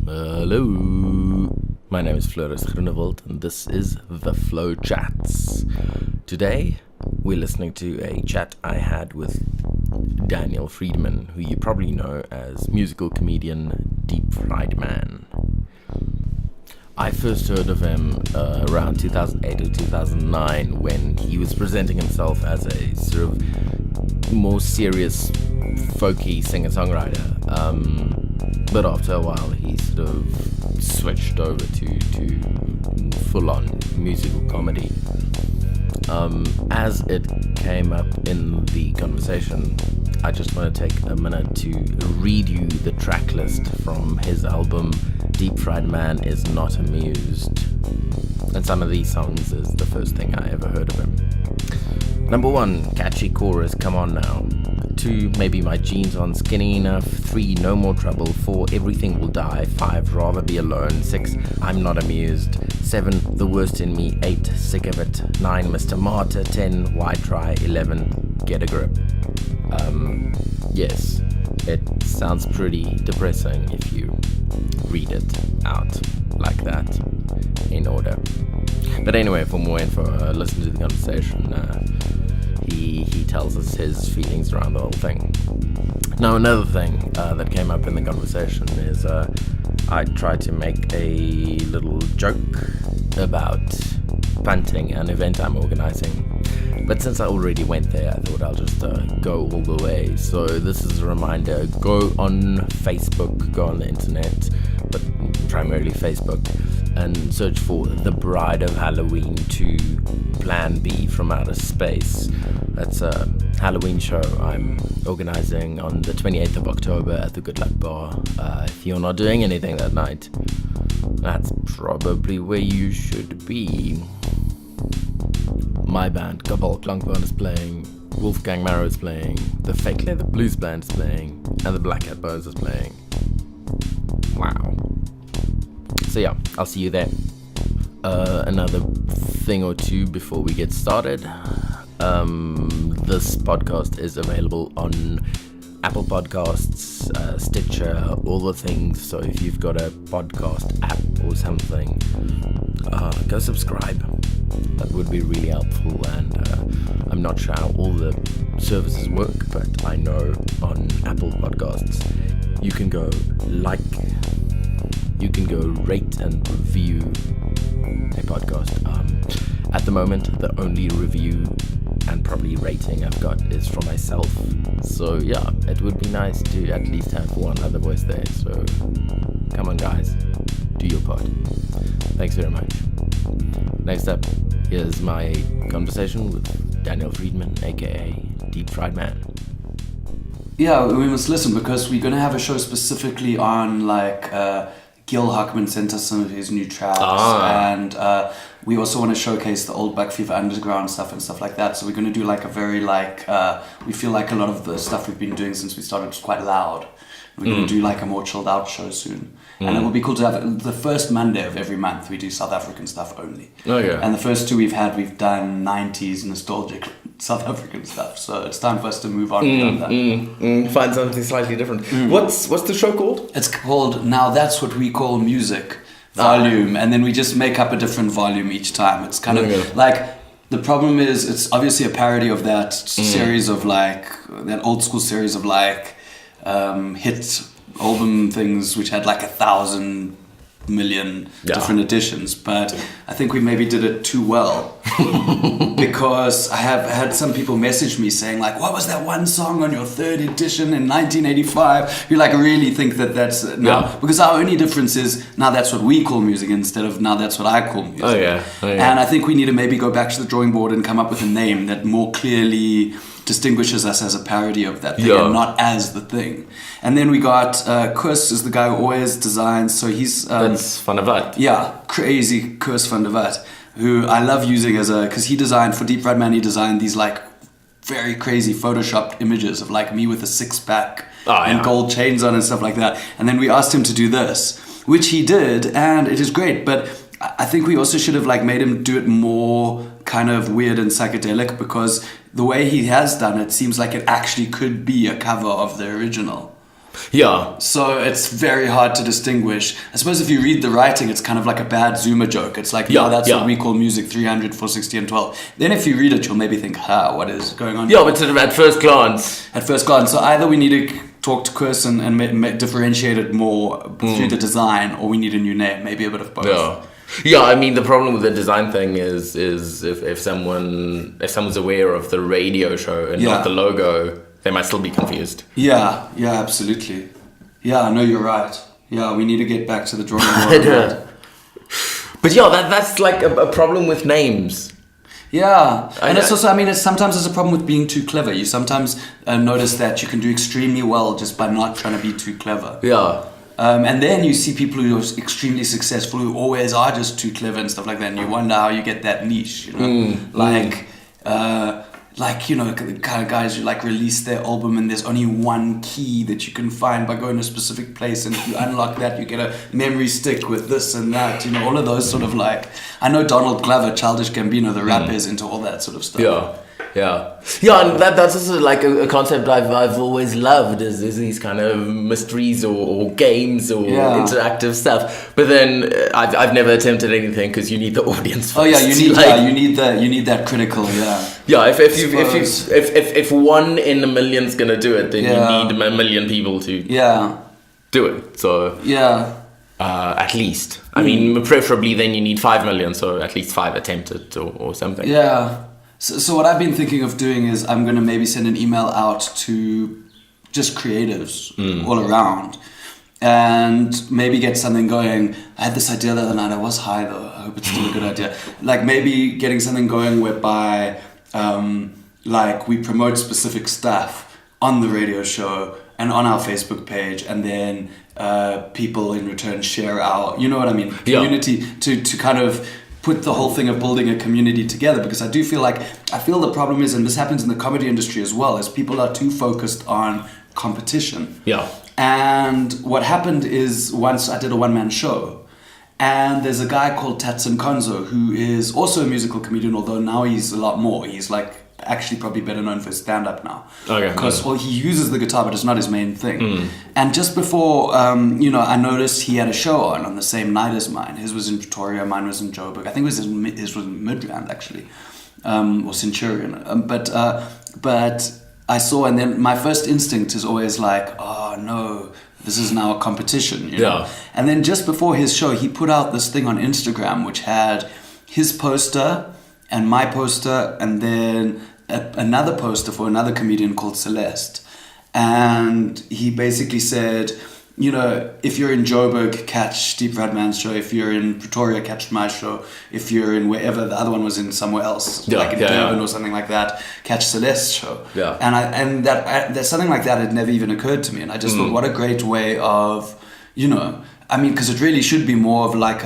Hello, my name is Floris Groenewald and this is The Flow Chats. Today we're listening to a chat I had with Daniel Friedman, who you probably know as musical comedian Deep Friedman. I first heard of him around 2008 or 2009 when he was presenting himself as a sort of more serious folky singer-songwriter. But after a while he sort of switched over to full-on musical comedy. As it came up in the conversation, I just want to take a minute to read you the track list from his album Deep Fried Man Is Not Amused. And some of these songs is the first thing I ever heard of him. Number 1, catchy chorus, Come On Now. 2, Maybe My Jeans Aren't Skinny Enough. 3, No More Trouble. 4, Everything Will Die. 5, Rather Be Alone. 6, I'm Not Amused. 7, The Worst in Me. 8, Sick of It. 9, Mr. Martyr. 10, Why Try. 11, Get a Grip. Yes, it sounds pretty depressing if you read it out like that in order. But anyway, for more info, listen to the conversation. He tells us his feelings around the whole thing. Now, another thing that came up in the conversation is I tried to make a little joke about punting, an event I'm organizing. But since I already went there, I thought I'll just go all the way. So this is a reminder, go on Facebook, go on the internet, but primarily Facebook, and search for The Bride of Halloween 2 Plan B from Outer Space. That's a Halloween show I'm organizing on the 28th of October at the Good Luck Bar. If you're not doing anything that night, that's probably where you should be. My band, Gabal Klankbone, is playing, Wolfgang Marrow is playing, the Fake Leather Blues Band is playing, and the Black Hat Bones is playing. Wow. So yeah, I'll see you there. Another thing or two before we get started. This podcast is available on Apple Podcasts, Stitcher, all the things. So if you've got a podcast app or something, go subscribe. That would be really helpful. And I'm not sure how all the services work, but I know on Apple Podcasts you can go rate and review a podcast. At the moment, the only review and probably rating I've got is from myself. So yeah, it would be nice to at least have one other voice there. So come on guys, do your part. Thanks very much. Next up, here's my conversation with Daniel Friedman, aka Deep Fried Man. Yeah, we must listen because we're going to have a show specifically on Gil Huckman sent us some of his new tracks, and we also want to showcase the old Buck Fever Underground stuff and stuff like that. So we're going to do a very we feel like a lot of the stuff we've been doing since we started is quite loud. We're going to do a more chilled out show soon. And it would be cool to have the first Monday of every month we do South African stuff only. Oh yeah. And the first two we've done 90s nostalgic South African stuff. So it's time for us to move on beyond that. Find something slightly different. What's the show called? It's called Now That's What We Call Music Volume. And then we just make up a different volume each time. It's kind of the problem is it's obviously a parody of that series of that old school series of hit album things which had 1,000 million different editions, but I think we maybe did it too well because I have had some people message me saying what was that one song on your third edition in 1985? You really think that's because our only difference is now that's what we call music instead of now that's what I call music. Oh yeah. And I think we need to maybe go back to the drawing board and come up with a name that more clearly distinguishes us as a parody of that thing and not as the thing. And then we got Koos is the guy who always designs, so he's that's Van der Watt. Yeah, crazy Koos Van der Watt, who I love using because he designed for Deep Fried Man, he designed these very crazy photoshopped images of me with a six-pack and gold chains on and stuff like that. And then we asked him to do this, which he did, and it is great, but I think we also should have made him do it more kind of weird and psychedelic, because the way he has done it seems like it actually could be a cover of the original. Yeah. So it's very hard to distinguish. I suppose if you read the writing, it's kind of like a bad Zoomer joke. It's like, no, that's what we call music 300, 460, and 12. Then if you read it, you'll maybe think, what is going on? Yeah, but sort of at first glance. So either we need to talk to Chris and differentiate it more through the design, or we need a new name, maybe a bit of both. Yeah, I mean, the problem with the design thing is if someone's aware of the radio show and not the logo, they might still be confused. Yeah, absolutely. Yeah, no, you're right. Yeah, we need to get back to the drawing board. But yeah, that's like a problem with names. Yeah, and it's also, I mean, sometimes it's a problem with being too clever. You sometimes notice that you can do extremely well just by not trying to be too clever. Yeah. And then you see people who are extremely successful who always are just too clever and stuff like that, and you wonder how you get that niche, you know? Like, you know, the kind of guys who like release their album and there's only one key that you can find by going to a specific place, and if you unlock that, you get a memory stick with this and that, you know, all of those sort of like, I know Donald Glover, Childish Gambino, the rapper, is into all that sort of stuff. Yeah, and that's also like a concept I've always loved is these kind of mysteries or games or interactive stuff. But then I've never attempted anything because you need the audience first. Oh yeah, you need that critical. Yeah, if 1 in a million's gonna do it, then you need a million people to do it. So at least. I mean, preferably then you need 5 million, so at least 5 attempted or something. Yeah. So what I've been thinking of doing is I'm going to maybe send an email out to just creatives all around and maybe get something going. I had this idea the other night. I was high though. I hope it's still a good idea. Like maybe getting something going whereby like we promote specific stuff on the radio show and on our Facebook page, and then people in return share our, you know what I mean, community to kind of put the whole thing of building a community together, because I feel the problem is, and this happens in the comedy industry as well, is people are too focused on competition. Yeah. And what happened is once I did a one-man show, and there's a guy called Tatsin Konzo who is also a musical comedian, although now he's a lot more. He's like actually probably better known for his stand-up now. Okay. Because he uses the guitar, but it's not his main thing. And just before, I noticed he had a show on the same night as mine. His was in Pretoria, mine was in Joburg. I think his was in Midrand actually, or Centurion. But I saw, and then my first instinct is always like, oh no, this is now a competition, you know? And then just before his show, he put out this thing on Instagram which had his poster and my poster, and then another poster for another comedian called Celeste. And he basically said, you know, if you're in Joburg, catch Steve Radman's show. If you're in Pretoria, catch my show. If you're in wherever, the other one was in somewhere else, like in Durban or something like that, catch Celeste's show. Yeah. And there's something like that had never even occurred to me. And I just thought, what a great way of, you know, I mean, because it really should be more of like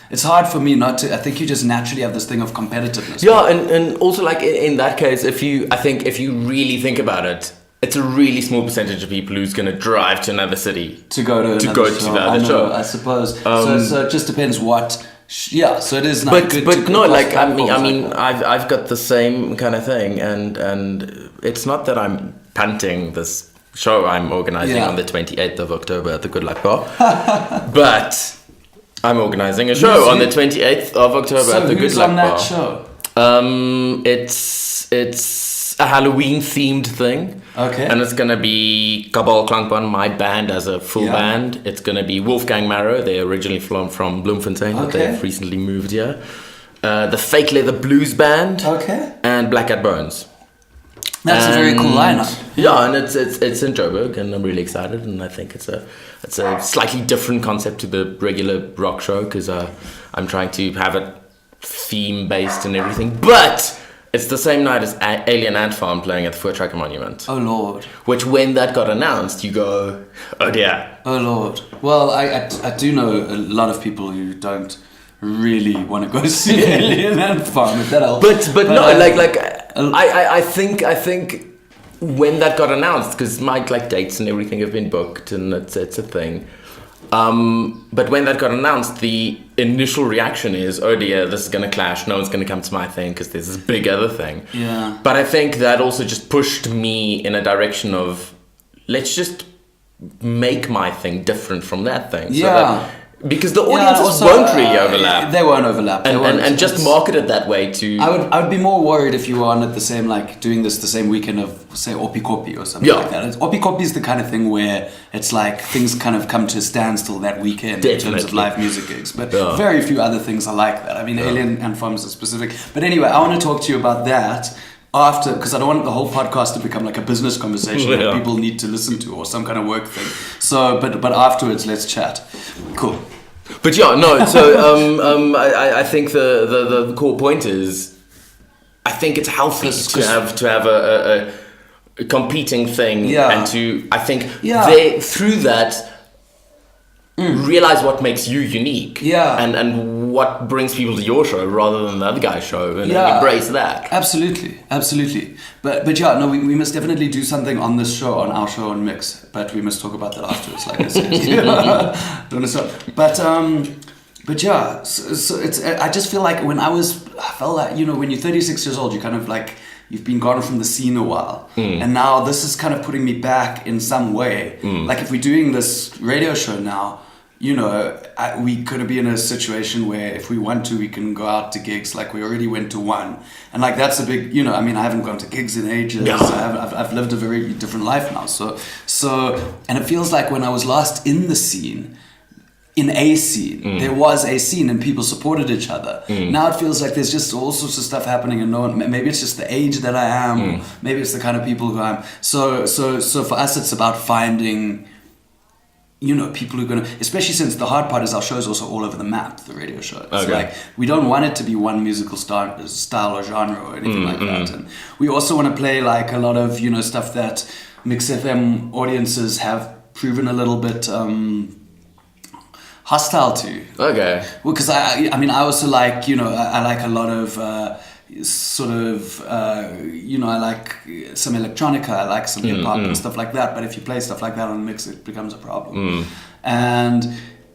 it's hard for me not to. I think you just naturally have this thing of competitiveness. Yeah, and also like in that case, if you really think about it, it's a really small percentage of people who's going to drive to another city to go to the other show. I suppose. So it just depends what. Yeah, so it is not good. But no, like I mean, I've got the same kind of thing, and it's not that I'm punting this show I'm organizing on the 28th of October at the Good Luck Bar, but I'm organizing a show on the 28th of October at the Good Luck Bar. So who's on that show? It's a Halloween themed thing. Okay. And it's gonna be Kabal Klankband, my band as a full band. It's gonna be Wolfgang Marrow. They're originally from Bloemfontein, but they've recently moved here. The Fake Leather Blues Band. Okay. And Black Cat Bones. That's a very cool lineup. Yeah, and it's in Joburg, and I'm really excited. And I think it's a slightly different concept to the regular rock show, because I'm trying to have it theme based and everything. But it's the same night as Alien Ant Farm playing at the Four Tracker Monument. Oh Lord! Which, when that got announced, you go, oh dear. Oh Lord! Well, I do know a lot of people who don't really want to go see Alien Ant Farm, if that helps. But no, I think when that got announced, because my dates and everything have been booked, and it's a thing. But when that got announced, the initial reaction is, oh dear, this is going to clash. No one's going to come to my thing because there's this big other thing. Yeah. But I think that also just pushed me in a direction of, let's just make my thing different from that thing. So Yeah. because the audiences won't really overlap. They won't overlap. And just market it that way to... I would be more worried if you were on at the same, like, doing this the same weekend of, say, Opikopi or something like that. Opikopi is the kind of thing where it's like things kind of come to a standstill that weekend in terms of live music gigs. But very few other things are like that. I mean, Alien and Farms are specific. But anyway, I want to talk to you about that after, because I don't want the whole podcast to become like a business conversation that people need to listen to or some kind of work thing. So, but afterwards, let's chat. Cool. But yeah, no. So I think the core point is, I think it's healthy to have a competing thing, and to, I think they through that realize what makes you unique, and what brings people to your show rather than the other guy's show, and embrace that. Absolutely. But yeah, no, we must definitely do something on this show, on our show on Mix. But we must talk about that afterwards, like I said. Don't want to stop. But yeah, so it's. I just feel like I felt like, you know, when you're 36 years old, you kind of like, you've been gone from the scene a while, and now this is kind of putting me back in some way. Like if we're doing this radio show now, you know, we could be in a situation where if we want to, we can go out to gigs. Like we already went to one, and like that's a big, you know, I mean, I haven't gone to gigs in ages. I've lived a very different life now. So, and it feels like when I was last in the scene, there was a scene and people supported each other. Now it feels like there's just all sorts of stuff happening and no one, maybe it's just the age that I am, maybe it's the kind of people who I am. So for us it's about finding, you know, people who are going to, especially since the hard part is our show is also all over the map, the radio show. It's like, we don't want it to be one musical style or genre or anything like that. And we also want to play like a lot of, you know, stuff that Mix FM audiences have proven a little bit hostile to. Okay. Well, because I mean, I also like, you know, I like a lot of you know, I like some electronica, I like some hip hop and stuff like that. But if you play stuff like that on Mix, it becomes a problem. And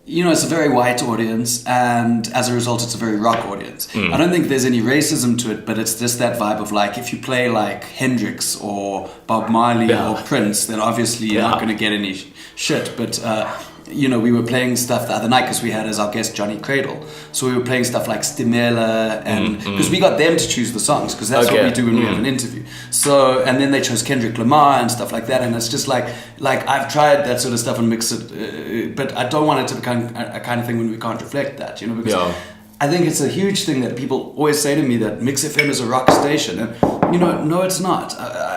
you know, it's a very white audience, and as a result, it's a very rock audience. I don't think there's any racism to it, but it's just that vibe of like, if you play like Hendrix or Bob Marley or Prince, then obviously you're not going to get any shit. But you know, we were playing stuff the other night because we had as our guest Johnny Cradle. So we were playing stuff like Stimela, and because we got them to choose the songs, because that's what we do when we have an interview. So, and then they chose Kendrick Lamar and stuff like that, and it's just like I've tried that sort of stuff and mix it, but I don't want it to become a kind of thing when we can't reflect that, you know, because I think it's a huge thing that people always say to me that Mix FM is a rock station, and you know, no, it's not.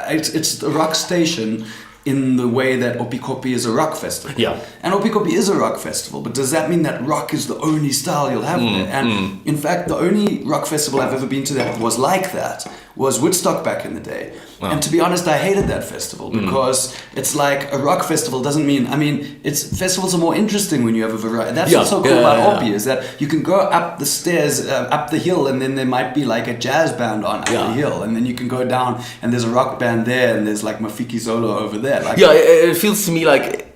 It's a rock station in the way that Opikopi is a rock festival. And Opikopi is a rock festival, but does that mean that rock is the only style you'll have there? And in fact, the only rock festival I've ever been to that was like that was Woodstock back in the day. And to be honest, I hated that festival because it's like a rock festival doesn't mean, I mean, festivals are more interesting when you have a variety. That's what's so cool about Opi, is that you can go up the stairs, up the hill, and then there might be like a jazz band on up the hill, and then you can go down and there's a rock band there, and there's like Mafiki Zolo over there. Like, it feels to me like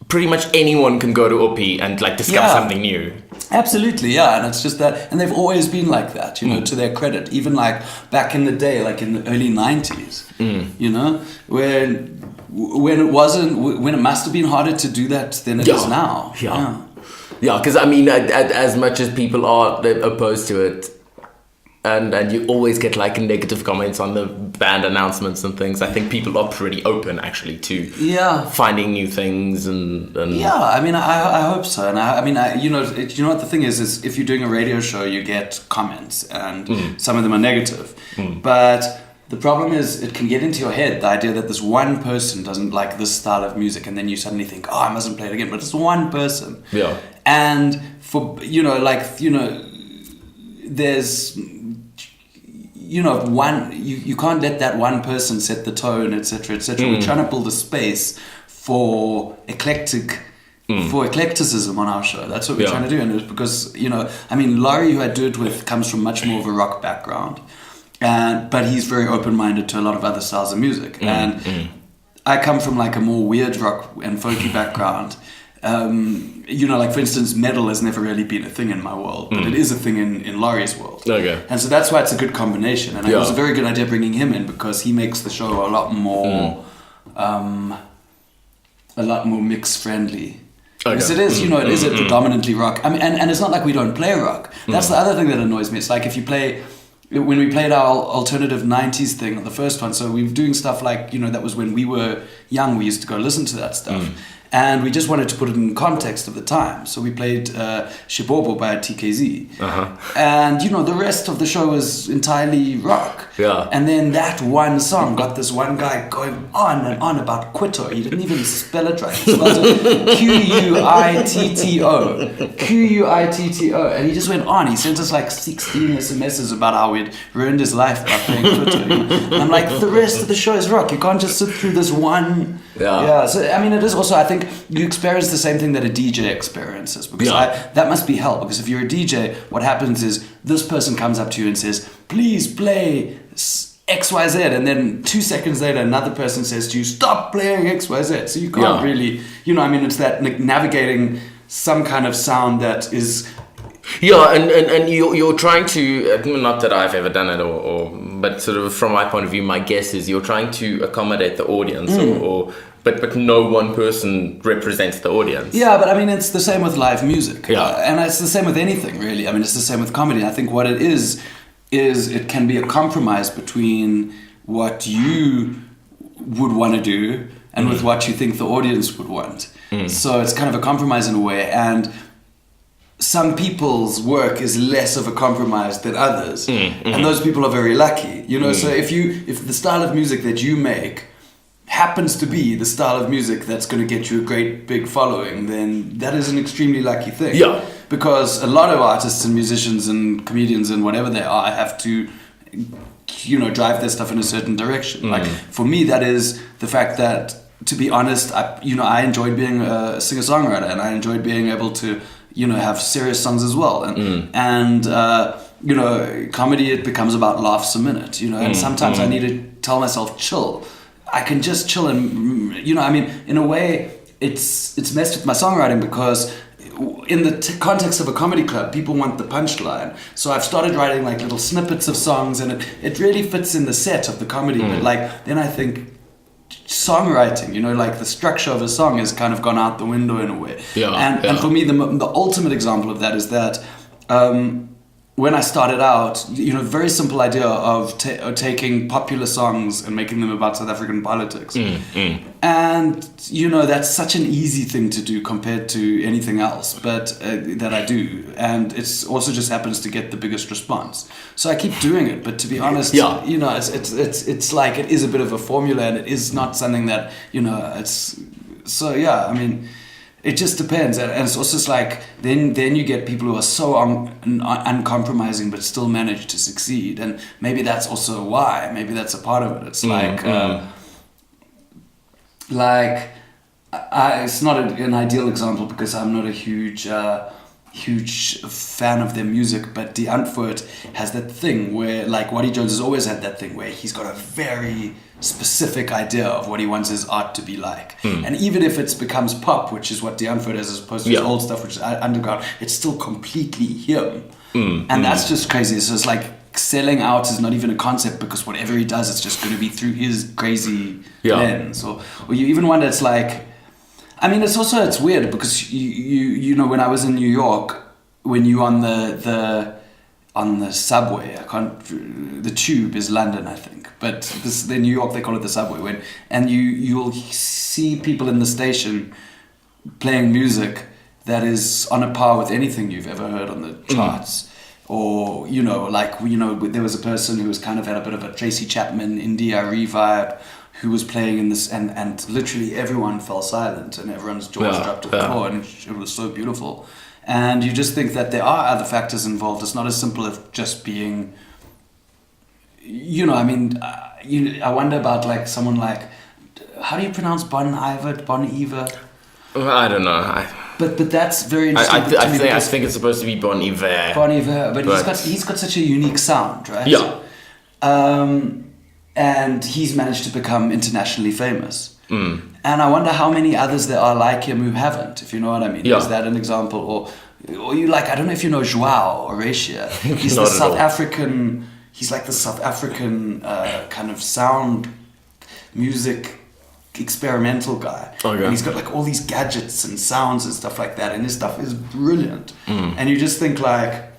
pretty much anyone can go to Opi and like discover something new. Absolutely, and it's just that, and they've always been like that, you know, to their credit. Even like back in the day, like in the early 90s, you know, when it must have been harder to do that than it is now. Because I mean, as much as people are opposed to it, and you always get like negative comments on the band announcements and things, I think people are pretty open actually to finding new things and I mean, I hope so. And I mean, you know what the thing is if you're doing a radio show, you get comments, and some of them are negative, but the problem is it can get into your head, the idea that this one person doesn't like this style of music, and then you suddenly think, oh, I mustn't play it again. But it's one person, and for, you know, like, you know, there's, you know, you can't let that one person set the tone, etc., etc. We're trying to build a space for eclecticism on our show. That's what we're trying to do, and it's because, you know, I mean, Laurie, who I do it with, comes from much more of a rock background, but he's very open-minded to a lot of other styles of music, and I come from like a more weird rock and folky background. You know, like for instance, metal has never really been a thing in my world, but it is a thing in Laurie's world. And so that's why it's a good combination. And it was a very good idea bringing him in, because he makes the show a lot more a lot more mix friendly. Okay. Yes, it is. You know, it is a predominantly rock. I mean, and it's not like we don't play rock. That's the other thing that annoys me. It's like if you play, when we played our alternative 90s thing, the first one, so we were doing stuff like, you know, that was when we were young, we used to go listen to that stuff. And we just wanted to put it in context of the time. So we played Shibobo by TKZ. And, you know, the rest of the show was entirely rock. Yeah. And then that one song got this one guy going on and on about Quito. He didn't even spell it right. He spelled it Quitto. Quitto. And he just went on. He sent us like 16 SMSs about how we'd ruined his life by playing Quito. And I'm like, the rest of the show is rock. You can't just sit through this one. Yeah. So, I mean, it is also, I think, you experience the same thing that a DJ experiences, because that must be hell, because if you're a DJ, what happens is this person comes up to you and says, please play XYZ, and then 2 seconds later another person says to you, stop playing XYZ. So you can't really, you know, I mean, it's that navigating some kind of sound that is... Yeah, and you're trying to, not that I've ever done it, but sort of from my point of view, my guess is you're trying to accommodate the audience, but no one person represents the audience. Yeah, but I mean, it's the same with live music. Yeah. And it's the same with anything, really. I mean, it's the same with comedy. I think what it is it can be a compromise between what you would want to do and with what you think the audience would want. So it's kind of a compromise in a way, and some people's work is less of a compromise than others, and those people are very lucky, you know. So if the style of music that you make happens to be the style of music that's going to get you a great big following, then that is an extremely lucky thing. Yeah. Because a lot of artists and musicians and comedians and whatever they are have to, you know, drive their stuff in a certain direction. Like for me, that is the fact that, to be honest, I enjoyed being a singer-songwriter, and I enjoyed being able to, you know, have serious songs as well. And you know, comedy, it becomes about laughs a minute, you know, and sometimes I need to tell myself, chill. I can just chill, and, you know, I mean, in a way, it's messed with my songwriting, because in the context of a comedy club, people want the punchline. So I've started writing like little snippets of songs, and it really fits in the set of the comedy. But like, then I think songwriting, you know, like the structure of a song has kind of gone out the window in a way. And for me, the ultimate example of that is that when I started out, you know, very simple idea of taking popular songs and making them about South African politics. And, you know, that's such an easy thing to do compared to anything else, but that I do. And it's also just happens to get the biggest response. So I keep doing it, but to be honest, you know, it's like, it is a bit of a formula, and it is not something that, you know, it's... So, yeah, I mean... It just depends, and it's also just like then you get people who are so uncompromising but still manage to succeed, and maybe that's also why. Maybe that's a part of it. It's it's not an ideal example because I'm not a huge fan of their music, but Die Antwoord has that thing where, like, Waddy Jones has always had that thing where he's got a very specific idea of what he wants his art to be like. And even if it becomes pop, which is what Die Antwoord is, as opposed to his old stuff, which is underground, it's still completely him. And that's just crazy. So it's like selling out is not even a concept, because whatever he does, it's just going to be through his crazy lens. Or you even wonder, it's like, I mean, it's weird because you know, when I was in New York, when you on the subway, the tube is London, I think, but in New York they call it the subway. And you'll see people in the station playing music that is on a par with anything you've ever heard on the charts. Or, you know, like, you know, there was a person who was kind of had a bit of a Tracy Chapman, India vibe, who was playing in this, and literally everyone fell silent and everyone's jaws dropped to the floor, and it was so beautiful. And you just think that there are other factors involved. It's not as simple as just being, you know, I mean, I wonder about like someone like, how do you pronounce Bon Iver? I don't know. But that's very interesting. I think it's supposed to be Bon Iver. Bon Iver, but he's got such a unique sound, right? Yeah. And he's managed to become internationally famous. And I wonder how many others there are like him who haven't, if you know what I mean. Is that an example? Or you like, I don't know if you know João Horatia. He's the South African, he's like the South African kind of sound music experimental guy. Okay. And he's got like all these gadgets and sounds and stuff like that, and his stuff is brilliant. And you just think like,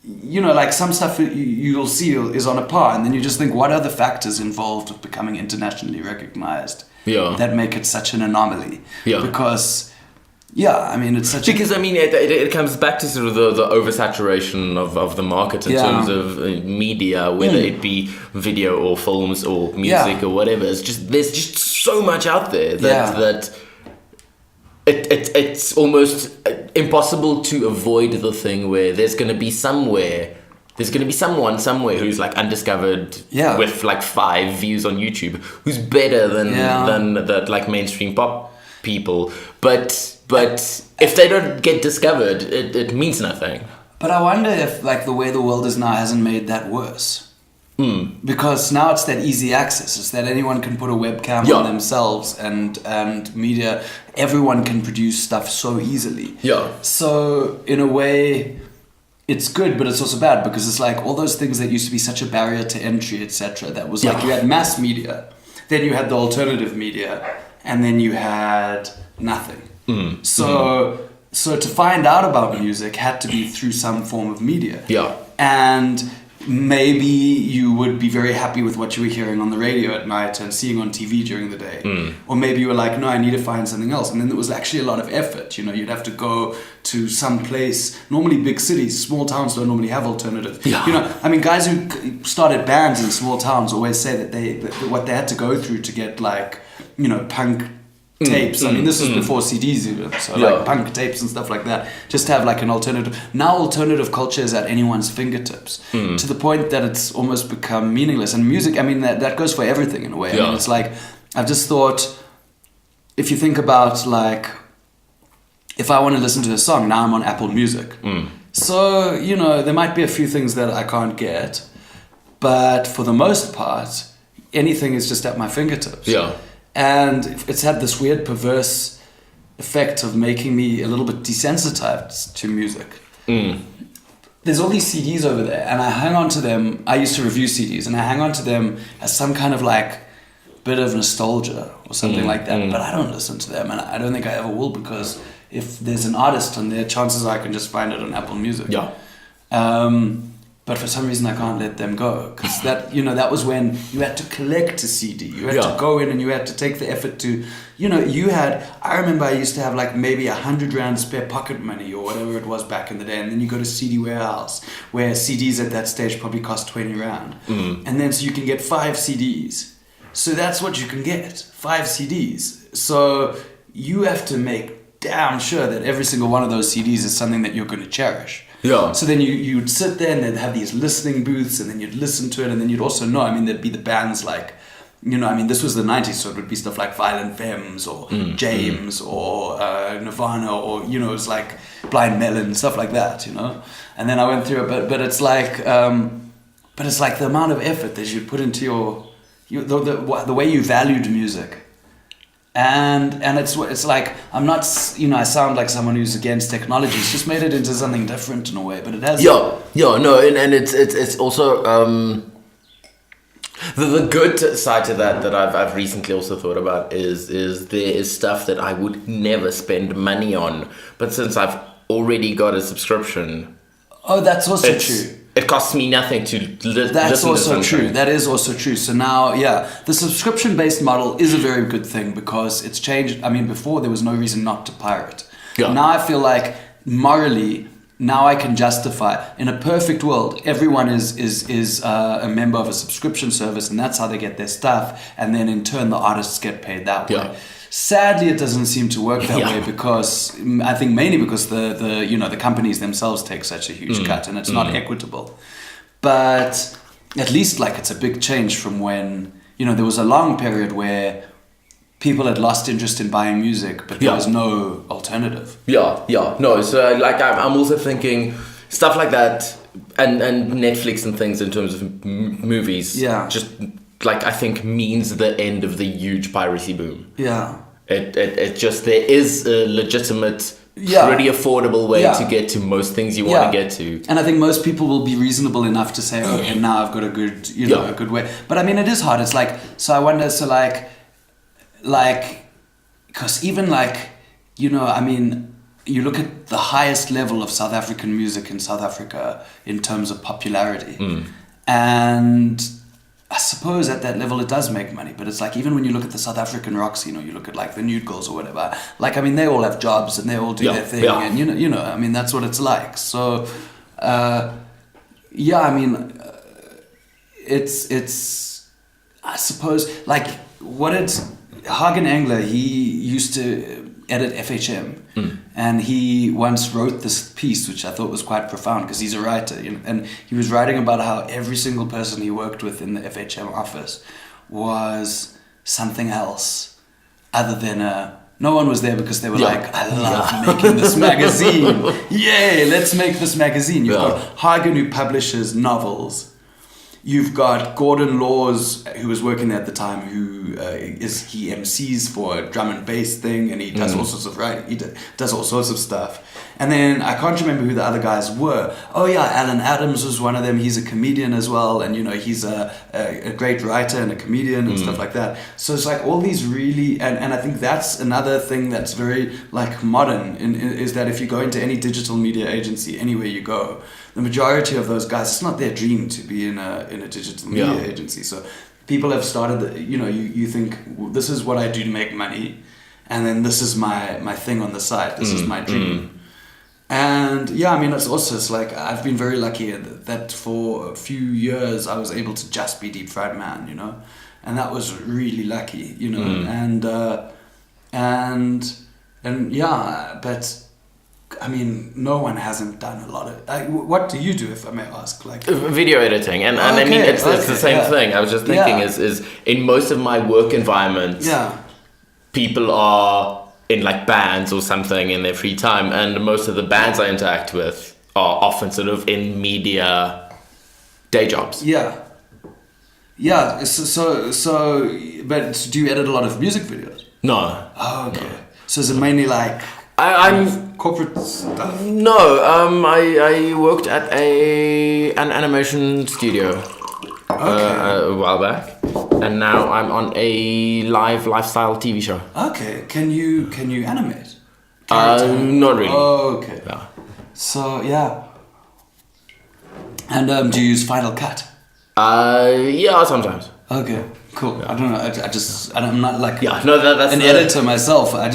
you know, like some stuff you'll see is on a par, and then you just think, what are the factors involved with becoming internationally recognized that make it such an anomaly? Because I mean, it's such because I mean it comes back to sort of the oversaturation of the market in terms of media, whether it be video or films or music or whatever. It's just, there's just so much out there that it's almost impossible to avoid the thing where there's going to be someone somewhere who's like undiscovered with like 5 views on YouTube who's better than the like mainstream pop people, but if they don't get discovered, it means nothing. But I wonder if like the way the world is now hasn't made that worse. Because now it's that easy access. It's that anyone can put a webcam on themselves, and media, everyone can produce stuff so easily. So in a way, it's good, but it's also bad, because it's like all those things that used to be such a barrier to entry, etc. That was like you had mass media, then you had the alternative media, and then you had nothing. So to find out about music had to be through some form of media. And maybe you would be very happy with what you were hearing on the radio at night and seeing on TV during the day. Or maybe you were like, no, I need to find something else. And then there was actually a lot of effort. You know, you'd have to go to some place, normally big cities, small towns don't normally have alternative. You know, I mean, guys who started bands in small towns always say that what they had to go through to get like, you know, punk tapes. I mean, this was before CDs even, so like punk tapes and stuff like that, just to have like an alternative. Now alternative culture is at anyone's fingertips, to the point that it's almost become meaningless. And music, I mean, that goes for everything in a way. I mean, it's like, I've just thought, if you think about like, if I want to listen to a song, now I'm on Apple Music. So, you know, there might be a few things that I can't get, but for the most part, anything is just at my fingertips. And it's had this weird perverse effect of making me a little bit desensitized to music. There's all these CDs over there, and I hang on to them. I used to review CDs, and I hang on to them as some kind of like bit of nostalgia or something like that. But I don't listen to them, and I don't think I ever will, because if there's an artist on there, chances are I can just find it on Apple Music. But for some reason I can't let them go, because that, you know, that was when you had to collect a CD. You had to go in and you had to take the effort to, you know, I remember I used to have like maybe 100 rand spare pocket money or whatever it was back in the day, and then you go to CD Warehouse, where CDs at that stage probably cost 20 rand. And then so you can get 5 CDs. So that's what you can get, 5 CDs. So you have to make damn sure that every single one of those CDs is something that you're going to cherish. So then you'd sit there and they'd have these listening booths, and then you'd listen to it, and then you'd also know, I mean, there'd be the bands like, you know, I mean, this was the 90s, so it would be stuff like Violent Femmes or James or Nirvana, or, you know, it's like Blind Melon, stuff like that, you know. And then I went through it, but it's like, the amount of effort that you put into the way you valued music. And it's like, I'm not, you know, I sound like someone who's against technology. It's just made it into something different in a way, but it has. And it's also the good side to that I've recently also thought about is there is stuff that I would never spend money on, but since I've already got a subscription. Oh, that's also true. It costs me nothing to That's also true. That is also true. So now, the subscription-based model is a very good thing, because it's changed. I mean, before there was no reason not to pirate. Now I feel like morally, now I can justify. In a perfect world, everyone is a member of a subscription service, and that's how they get their stuff. And then in turn, the artists get paid that way. Sadly, it doesn't seem to work that way, because I think mainly because the companies themselves take such a huge cut, and it's not equitable. But at least like it's a big change from when, you know, there was a long period where people had lost interest in buying music, but there was no alternative. No, so like I'm also thinking stuff like that, and Netflix and things in terms of movies. Just like I think means the end of the huge piracy boom. It just, there is a legitimate, pretty affordable way to get to most things you want to get to. And I think most people will be reasonable enough to say, okay, now I've got a good, a good way. But I mean, it is hard. It's like, so I wonder, so like, like, because even like, you know, I mean, you look at the highest level of South African music in South Africa in terms of popularity, and I suppose at that level it does make money, but it's like, even when you look at the South African rock scene, or you look at like the Nude Girls or whatever, like, I mean, they all have jobs and they all do their thing, and you know, I mean, that's what it's like. So, yeah, I mean, it's, I suppose, like, Hagen Engler, he used to edit FHM, and he once wrote this piece which I thought was quite profound, because he's a writer, you know, and he was writing about how every single person he worked with in the FHM office was something else other than no one was there because they were like, I love making this magazine, yay, let's make this magazine. You've got Hagen, who publishes novels. You've got Gordon Laws, who was working there at the time, who he MCs for a drum and bass thing, and he does all sorts of writing. He does all sorts of stuff. And then I can't remember who the other guys were. Oh yeah, Alan Adams was one of them. He's a comedian as well, and you know, he's a great writer and a comedian and stuff like that. So it's like all these really, and I think that's another thing that's very like modern, is that if you go into any digital media agency, anywhere you go, the majority of those guys, it's not their dream to be in a digital media agency. So people have started, you know, you think, well, this is what I do to make money, and then this is my thing on the side. This is my dream. And yeah, I mean, it's like, I've been very lucky that for a few years I was able to just be Deep Fried Man, you know, and that was really lucky, you know, and yeah, but I mean, no one hasn't done a lot of. What do you do, if I may ask? Like video editing, and I mean, it's the same thing. I was just thinking, is in most of my work environments, people are in like bands or something in their free time, and most of the bands I interact with are often sort of in media day jobs. Yeah. So, but do you edit a lot of music videos? No. Oh, okay. No. So is it mainly like? I'm corporate stuff. No, I worked at an animation studio a while back, and now I'm on a live lifestyle TV show. Okay, can you animate? Not really. Oh, okay. Yeah. So yeah. And do you use Final Cut? Yeah, sometimes. Okay. Cool. Yeah. I don't know. I'm not like that's an editor myself. I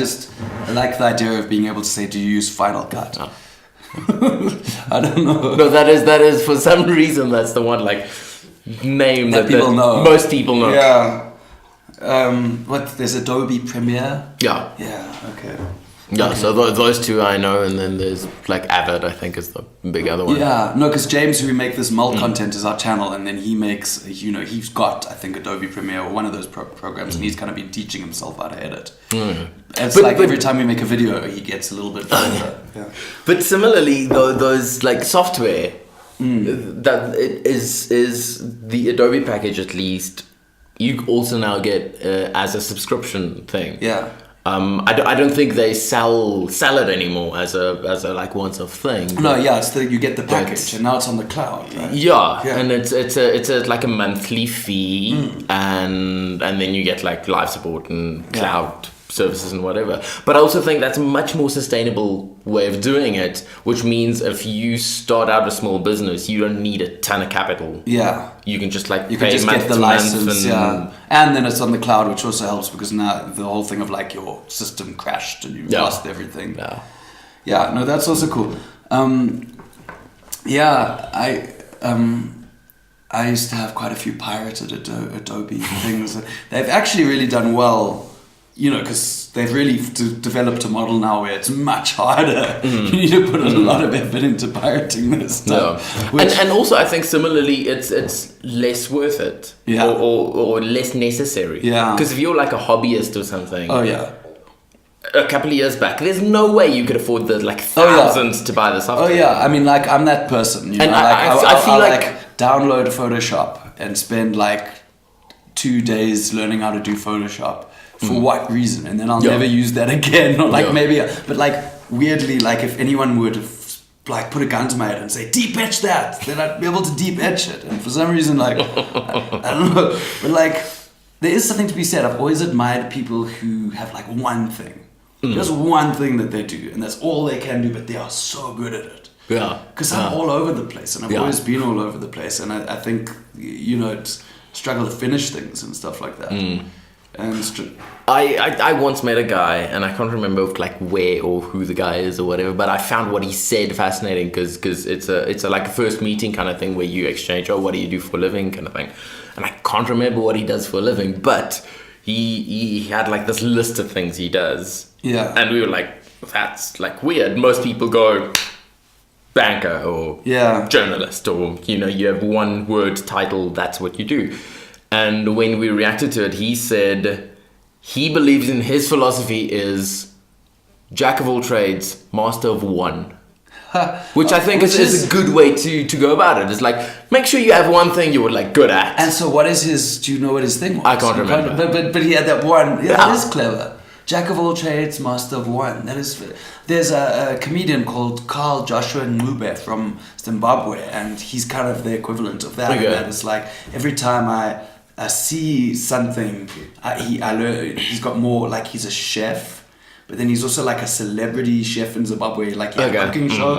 like the idea of being able to say, "Do you use Final Cut?" Oh. I don't know. No, that is for some reason that's the one like name that people know. Most people know. Yeah. There's Adobe Premiere. Yeah. Yeah. Okay. Yeah, okay. So those two I know, and then there's like Avid, I think, is the big other one. Yeah, no, because James, who we make this malt content, is our channel, and then he makes, you know, he's got, I think, Adobe Premiere or one of those programs, and he's kind of been teaching himself how to edit. It's but every time we make a video, he gets a little bit better. Yeah. But similarly, those like software, that it is the Adobe package at least, you also now get as a subscription thing. Yeah. I don't think they sell it anymore as a like once-off thing. No, yeah, it's you get the package, and now it's on the cloud, right? Yeah, and it's like a monthly fee, and then you get like live support and cloud services and whatever. But I also think that's a much more sustainable way of doing it, which means if you start out a small business, you don't need a ton of capital. Yeah. You can just like you can just get the license, and then it's on the cloud, which also helps because now the whole thing of like your system crashed and you lost everything. Yeah, no, that's also cool. I used to have quite a few pirated Adobe things. They've actually really done well. You know, because they've really developed a model now where it's much harder. You need to put a lot of effort into pirating this stuff. No. And also, I think similarly, it's less worth it. Yeah. Or less necessary. Yeah. Because if you're like a hobbyist or something. Oh, yeah. A couple of years back, there's no way you could afford the like thousands to buy the software. Oh, yeah. I mean, like, I'm that person. You know? And I feel like download Photoshop and spend like 2 days learning how to do Photoshop. For what reason? And then I'll never use that again. Or like maybe, but like weirdly, like if anyone would like put a gun to my head and say deep etch that, then I'd be able to deep etch it. And for some reason, like I don't know, but like there is something to be said. I've always admired people who have like one thing. Just one thing that they do, and that's all they can do, but they are so good at it. Yeah. Because I'm all over the place, and I've always been all over the place, and I think, it's struggle to finish things and stuff like that. And I once met a guy, and I can't remember like where or who the guy is or whatever, but I found what he said fascinating because it's a like a first meeting kind of thing where you exchange, what do you do for a living kind of thing, and I can't remember what he does for a living, but he had like this list of things he does. Yeah. And we were like, that's like weird. Most people go banker or journalist, or you have one word title, that's what you do. And when we reacted to it, he said he believes in his philosophy is jack of all trades, master of one. Which I think is a good way to go about it. It's like, make sure you have one thing you're like good at. And so what is do you know what his thing was? I can't remember. But he had that one. Yeah, that is clever. Jack of all trades, master of one. There's a comedian called Carl Joshua Ngube from Zimbabwe, and he's kind of the equivalent of that. Okay. And that is like, every time I see something, I learn, he's got more, like he's a chef, but then he's also like a celebrity chef in Zimbabwe, like he has a cooking show,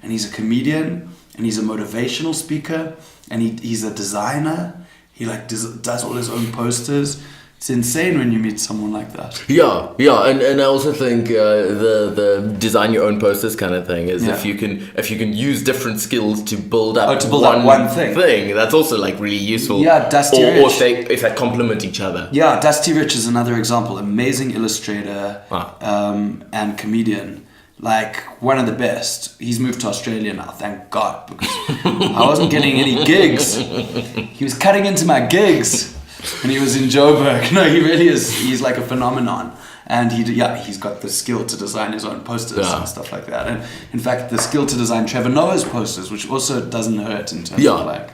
and he's a comedian, and he's a motivational speaker, and he's a designer. He like does all his own posters. It's insane when you meet someone like that. Yeah, and I also think the design your own posters kind of thing is if you can use different skills to build up one thing, that's also like really useful. Yeah, Dusty Rich. Or if they complement each other. Yeah, Dusty Rich is another example. Amazing illustrator and comedian. Like one of the best. He's moved to Australia now, thank God, because I wasn't getting any gigs. He was cutting into my gigs. And he was in Joburg. No, he really is. He's like a phenomenon. And he's got the skill to design his own posters and stuff like that. And in fact, the skill to design Trevor Noah's posters, which also doesn't hurt in terms of like...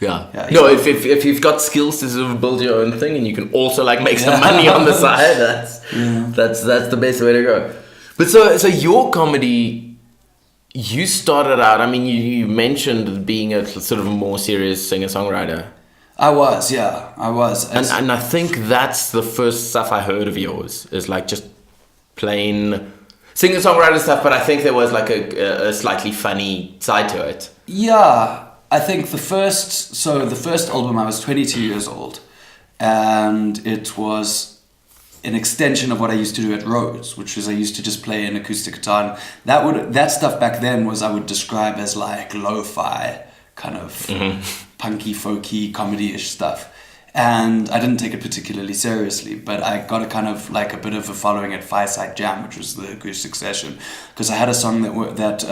No, if you've got skills to sort of build your own thing and you can also like make some money on the side, that's the best way to go. But so your comedy, you started out, I mean, you mentioned being a sort of more serious singer-songwriter. I was. And I think that's the first stuff I heard of yours, is like just plain singer-songwriter stuff, but I think there was like a slightly funny side to it. Yeah, I think the first album, I was 22 years old, and it was an extension of what I used to do at Rhodes, which was I used to just play an acoustic guitar. That stuff back then I would describe as like lo-fi kind of punky, folky, comedy-ish stuff. And I didn't take it particularly seriously, but I got a kind of like a bit of a following at Fireside Jam, which was the acoustic session, because I had a song that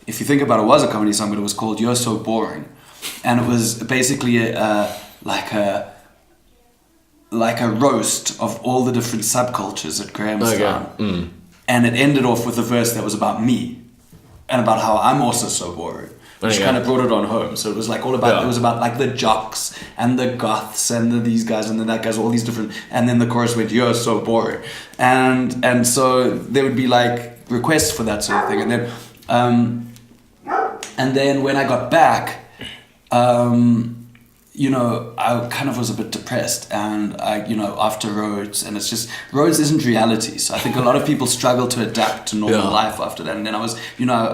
if you think about it, was a comedy song, but it was called You're So Boring. And it was basically like a roast of all the different subcultures at Grahamstown. And it ended off with a verse that was about me and about how I'm also so boring. Which kind of brought it on home. So it was like all about, it was about like the jocks and the goths and these guys and then that guys, all these different, and then the chorus went, you're so boring. And so there would be like requests for that sort of thing. And then when I got back, I kind of was a bit depressed, and after Rhodes, and it's just, Rhodes isn't reality. So I think a lot of people struggle to adapt to normal life after that. And then I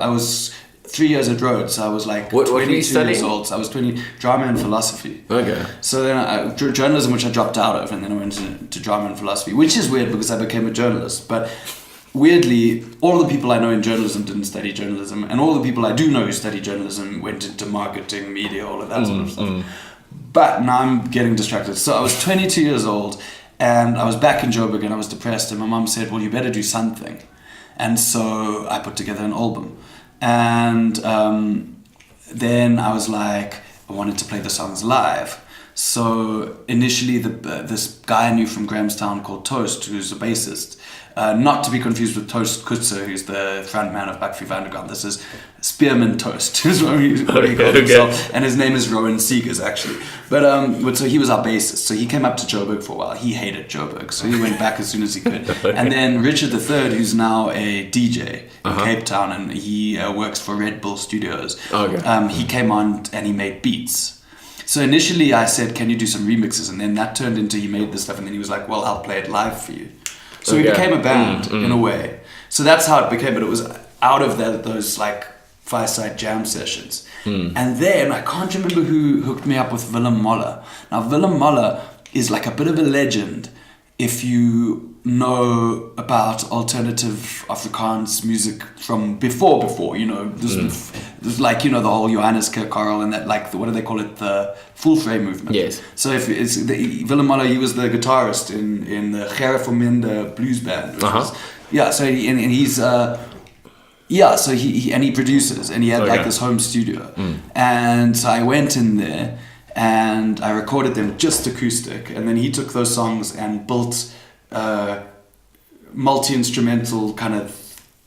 was 3 years at Rhodes, so I was like 22 years old. So I was 20, drama and philosophy. Okay. So then journalism, which I dropped out of, and then I went into drama and philosophy, which is weird because I became a journalist. But weirdly, all the people I know in journalism didn't study journalism, and all the people I do know who study journalism went into marketing, media, all of that sort of stuff. But now I'm getting distracted. So I was 22 years old, and I was back in Joburg, and I was depressed, and my mom said, well, you better do something. And so I put together an album. And then I was like, I wanted to play the songs live. So initially, this guy I knew from Grahamstown called Toast, who's a bassist, not to be confused with Toast Kutzer, who's the frontman of Buckfree Underground. This is Spearman Toast, is what he called himself, and his name is Rowan Seegers, actually. But so he was our bassist. So he came up to Joburg for a while. He hated Joburg, so he went back as soon as he could. And then Richard III, who's now a DJ in Cape Town, and he works for Red Bull Studios. He came on and he made beats. So initially I said, can you do some remixes? And then that turned into, he made this stuff, and then he was like, well, I'll play it live for you. So we became a band in a way. So that's how it became, but it was out of those like fireside jam sessions. And then I can't remember who hooked me up with Willem Moller. Now Willem Moller is like a bit of a legend if you know about alternative Afrikaans music from before, you know, there's like, you know, the whole Johannes Kerkarel and that, like, what do they call it, the Full Frame movement. Yes. So if it's Willem Moller, he was the guitarist in the Gerre van Mende blues band. So he produces, and he had like this home studio. And so I went in there and I recorded them just acoustic, and then he took those songs and built multi-instrumental kind of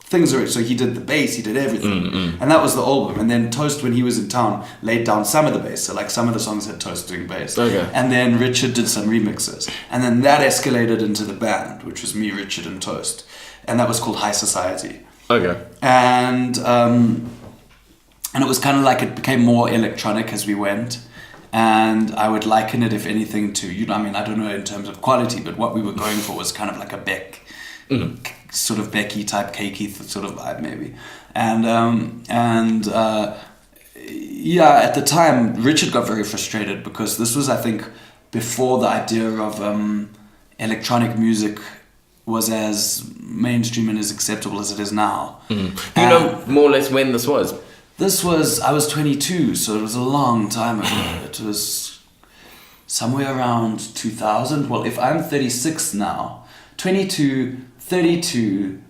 things. So he did the bass, he did everything, and that was the album. And then Toast, when he was in town, laid down some of the bass. So like some of the songs had Toast doing bass, and then Richard did some remixes, and then that escalated into the band, which was me, Richard, and Toast, and that was called High Society. And it was kind of like, it became more electronic as we went. And I would liken it, if anything, to, you know, I mean, I don't know in terms of quality, but what we were going for was kind of like a Beck, sort of Becky type, cakey sort of vibe, maybe. And at the time, Richard got very frustrated because this was, I think, before the idea of electronic music was as mainstream and as acceptable as it is now. Do you know more or less when this was? I was 22, so it was a long time ago. It was somewhere around 2000. Well, if I'm 36 now, 22, 32,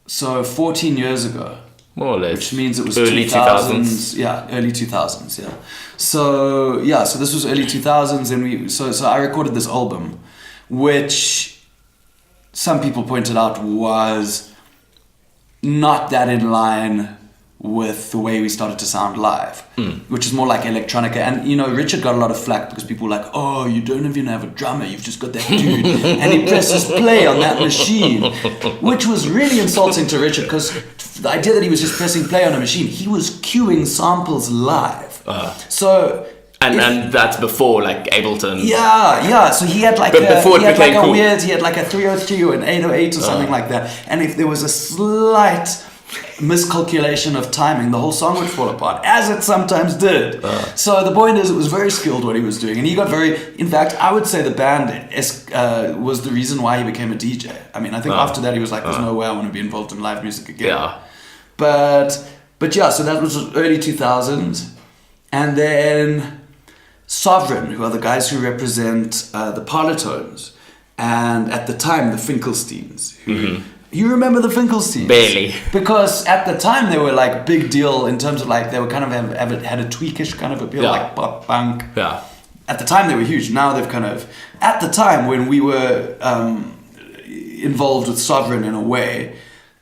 so 14 years ago. More or less. Which means it was early 2000s. Yeah, early 2000s, yeah. So this was early 2000s, and so I recorded this album, which some people pointed out was not that in line with the way we started to sound live, which is more like electronica. And, you know, Richard got a lot of flack because people were like, oh, you don't even have a drummer, you've just got that dude. And he presses play on that machine, which was really insulting to Richard, because the idea that he was just pressing play on a machine, he was cueing samples live. And that's before like Ableton. Yeah. So he had like he had like a 303 or an 808 or something like that. And if there was a slight miscalculation of timing, the whole song would fall apart, as it sometimes did. So the point is, it was very skilled what he was doing, and he got in fact, I would say the band was the reason why he became a DJ. I mean, I think after that he was like, there's no way I want to be involved in live music again. But yeah, so that was early 2000s. And then Sovereign, who are the guys who represent the Parlotones, and at the time the Finkelsteins, who you remember the Finkelsteins? Barely. Because at the time they were like big deal in terms of like, they were kind of had a tweakish kind of appeal, like pop punk. Yeah. At the time they were huge. Now they've kind of, at the time when we were involved with Sovereign in a way,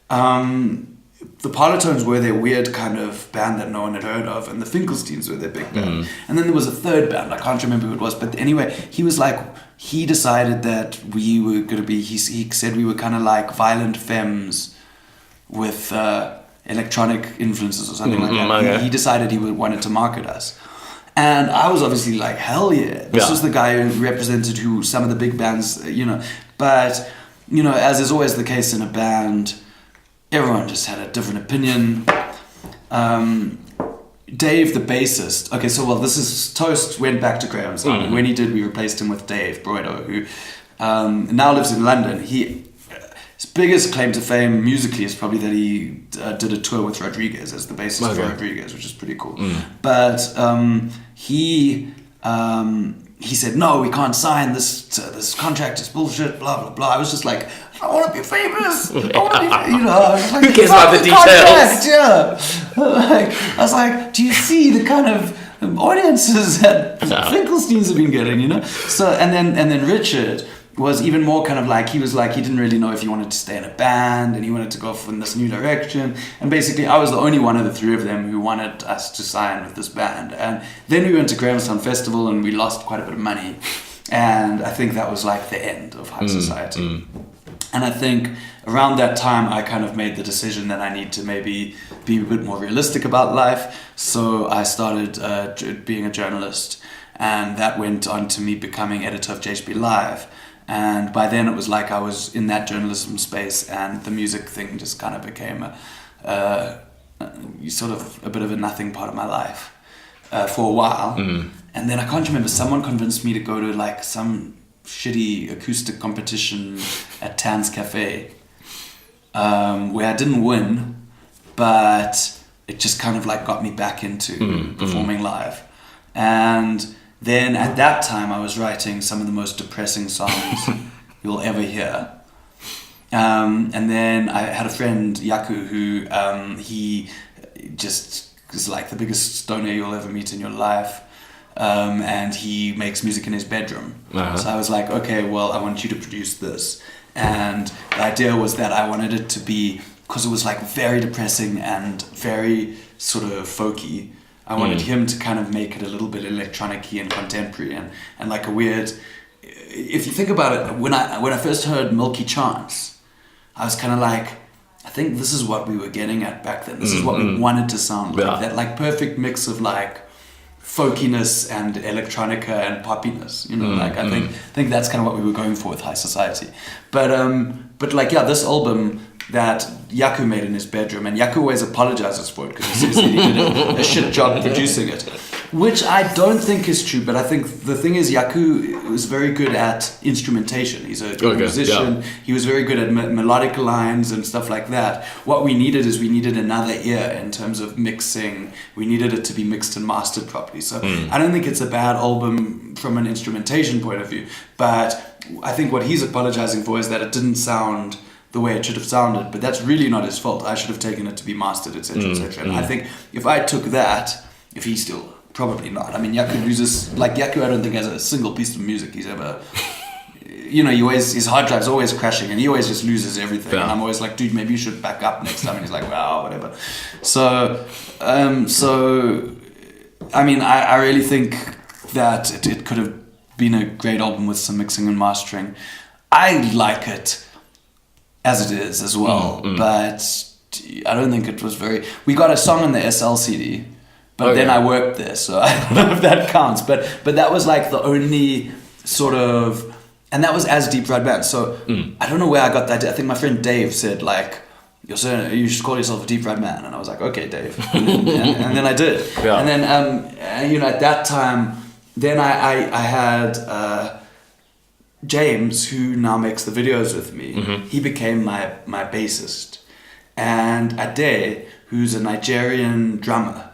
the Parlotones were their weird kind of band that no one had heard of, and the Finkelsteins were their big band. And then there was a third band, I can't remember who it was, but anyway, he was like, he decided that we were going to be, he said we were kind of like violent femmes with electronic influences or something like that. Okay. He decided he wanted to market us. And I was obviously like, hell yeah. This was the guy who represented some of the big bands, you know. But, you know, as is always the case in a band, everyone just had a different opinion. Dave, the bassist. Okay, so this is Toast went back to Graham's. When he did, we replaced him with Dave Broido, who now lives in London. His biggest claim to fame musically is probably that he did a tour with Rodriguez as the bassist for Rodriguez, which is pretty cool. But he said, no, we can't sign this contract, is bullshit, blah blah blah. I was just like, I want to be famous. I want to be, you know. I was like, who cares about the details? I was like, do you see the kind of audiences that Finkelsteins have been getting, you know? So and then Richard was even more kind of like, he was like, he didn't really know if he wanted to stay in a band, and he wanted to go off in this new direction. And basically, I was the only one of the three of them who wanted us to sign with this band. And then we went to Grahamstown Festival, and we lost quite a bit of money. And I think that was like the end of High Society. And I think around that time, I kind of made the decision that I need to maybe be a bit more realistic about life. So I started being a journalist, and that went on to me becoming editor of JHB Live. And by then it was like I was in that journalism space, and the music thing just kind of became sort of a bit of a nothing part of my life for a while. And then I can't remember, someone convinced me to go to like some shitty acoustic competition at Tan's Cafe, where I didn't win, but it just kind of like got me back into performing live. And then at that time I was writing some of the most depressing songs you'll ever hear. And then I had a friend, Yaku, who he just is like the biggest stoner you'll ever meet in your life. And he makes music in his bedroom. So I was like, okay, well, I want you to produce this. And the idea was that I wanted it to be, because it was like very depressing and very sort of folky, I wanted him to kind of make it a little bit electronic-y and contemporary and like a weird... If you think about it, when I first heard Milky Chance, I was kind of like, I think this is what we were getting at back then. This is what we wanted to sound like. That like perfect mix of like folkiness and electronica and poppiness, you know, like I think that's kind of what we were going for with High Society. But like, yeah, this album that Yaku made in his bedroom, and Yaku always apologizes for it because he says that he did a shit job producing it, which I don't think is true. But I think the thing is, Yaku was very good at instrumentation. He's a good musician. He was very good at melodic lines and stuff like that. What we needed is another ear in terms of mixing. We needed it to be mixed and mastered properly. So I don't think it's a bad album from an instrumentation point of view, but I think what he's apologizing for is that it didn't sound the way it should have sounded, but that's really not his fault. I should have taken it to be mastered, etc., etc. And I think if I took that, if he still, probably not. I mean, Yaku loses, like Yaku I don't think has a single piece of music he's ever, you know, his hard drive's always crashing and he always just loses everything. And I'm always like, dude, maybe you should back up next time. And he's like, well, whatever. So, I mean, I really think that it could have been a great album with some mixing and mastering. I like it as it is as well, but I don't think it was very... We got a song on the SL CD, but then I worked there, so I don't know if that counts. But that was like the only sort of... And that was as Deep Fried Band, so I don't know where I got that. I think my friend Dave said like, you should call yourself a Deep Fried Man, and I was like, okay, Dave. and then I did. Yeah. And then, you know, at that time, then I had... James, who now makes the videos with me, he became my bassist. And Ade, who's a Nigerian drummer,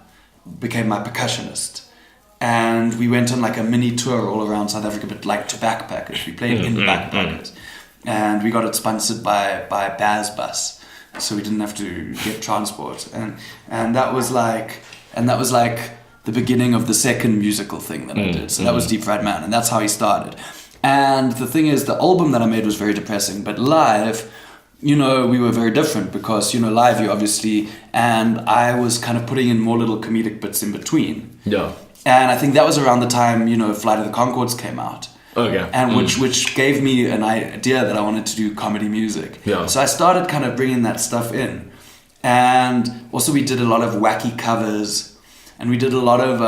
became my percussionist. And we went on like a mini tour all around South Africa, but like to backpackers. We played in backpackers. And we got it sponsored by Baz Bus, so we didn't have to get transport. And that was like the beginning of the second musical thing that I did. So that was Deep Fried Man, and that's how he started. And the thing is, the album that I made was very depressing, but live, you know, we were very different because, you know, live you obviously, and I was kind of putting in more little comedic bits in between. Yeah. And I think that was around the time, you know, Flight of the Conchords came out. Okay. And which gave me an idea that I wanted to do comedy music. Yeah. So I started kind of bringing that stuff in. And also we did a lot of wacky covers, and we did a lot of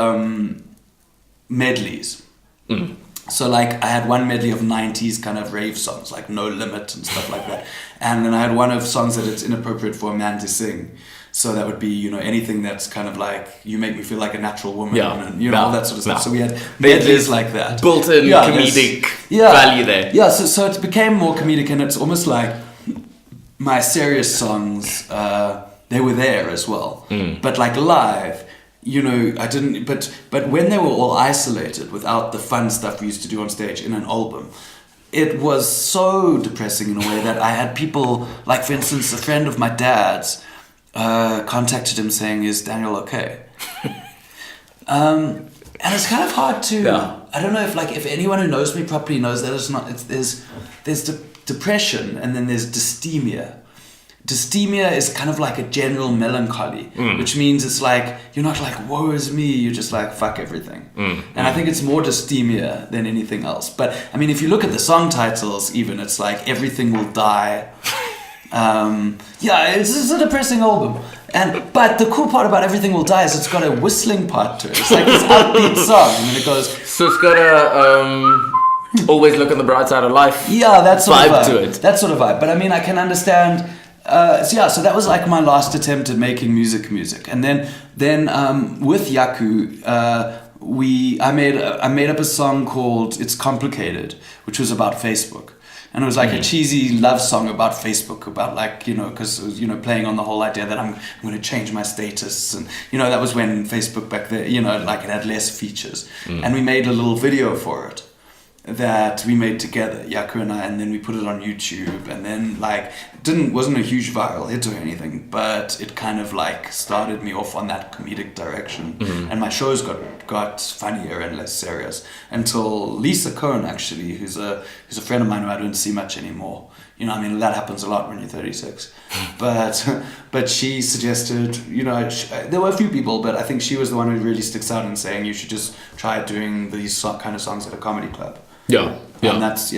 medleys. So like I had one medley of 90s kind of rave songs like No Limit and stuff like that. And then I had one of songs that it's inappropriate for a man to sing. So that would be, you know, anything that's kind of like, you make me feel like a natural woman, and you know, all that sort of stuff. So we had medleys like that. Built-in comedic value there. Yeah, so it became more comedic, and it's almost like my serious songs, they were there as well. But like live, you know, I didn't, but when they were all isolated without the fun stuff we used to do on stage in an album, it was so depressing in a way that I had people, like for instance, a friend of my dad's contacted him saying, "Is Daniel okay?" And it's kind of hard to, I don't know if anyone who knows me properly knows that it's not, there's depression and then there's dysthemia. dysthemia is kind of like a general melancholy, which means it's like, you're not like, woe is me, you're just like, fuck everything. And I think it's more dysthemia than anything else. But I mean, if you look at the song titles even, it's like Everything Will Die. It's a depressing album. But the cool part about Everything Will Die is it's got a whistling part to it. It's like this upbeat song, and then it goes. So it's got a always look on the bright side of life. Yeah, that sort vibe of vibe to it. That sort of vibe. But I mean, I can understand. So that was like my last attempt at making music, and then with Yaku, I made up a song called "It's Complicated," which was about Facebook. And it was like a cheesy love song about Facebook, about like, because it was, playing on the whole idea that I'm going to change my status. And, that was when Facebook back there, like it had less features. And we made a little video for it that we made together, Yaku and I, and then we put it on YouTube. And then like, wasn't a huge viral hit or anything, but it kind of like started me off on that comedic direction. And my shows got funnier and less serious until Lisa Cohn, actually, who's a friend of mine who I don't see much anymore. That happens a lot when you're 36. But she suggested, there were a few people, but I think she was the one who really sticks out in saying you should just try doing these kind of songs at a comedy club. Yeah. And that's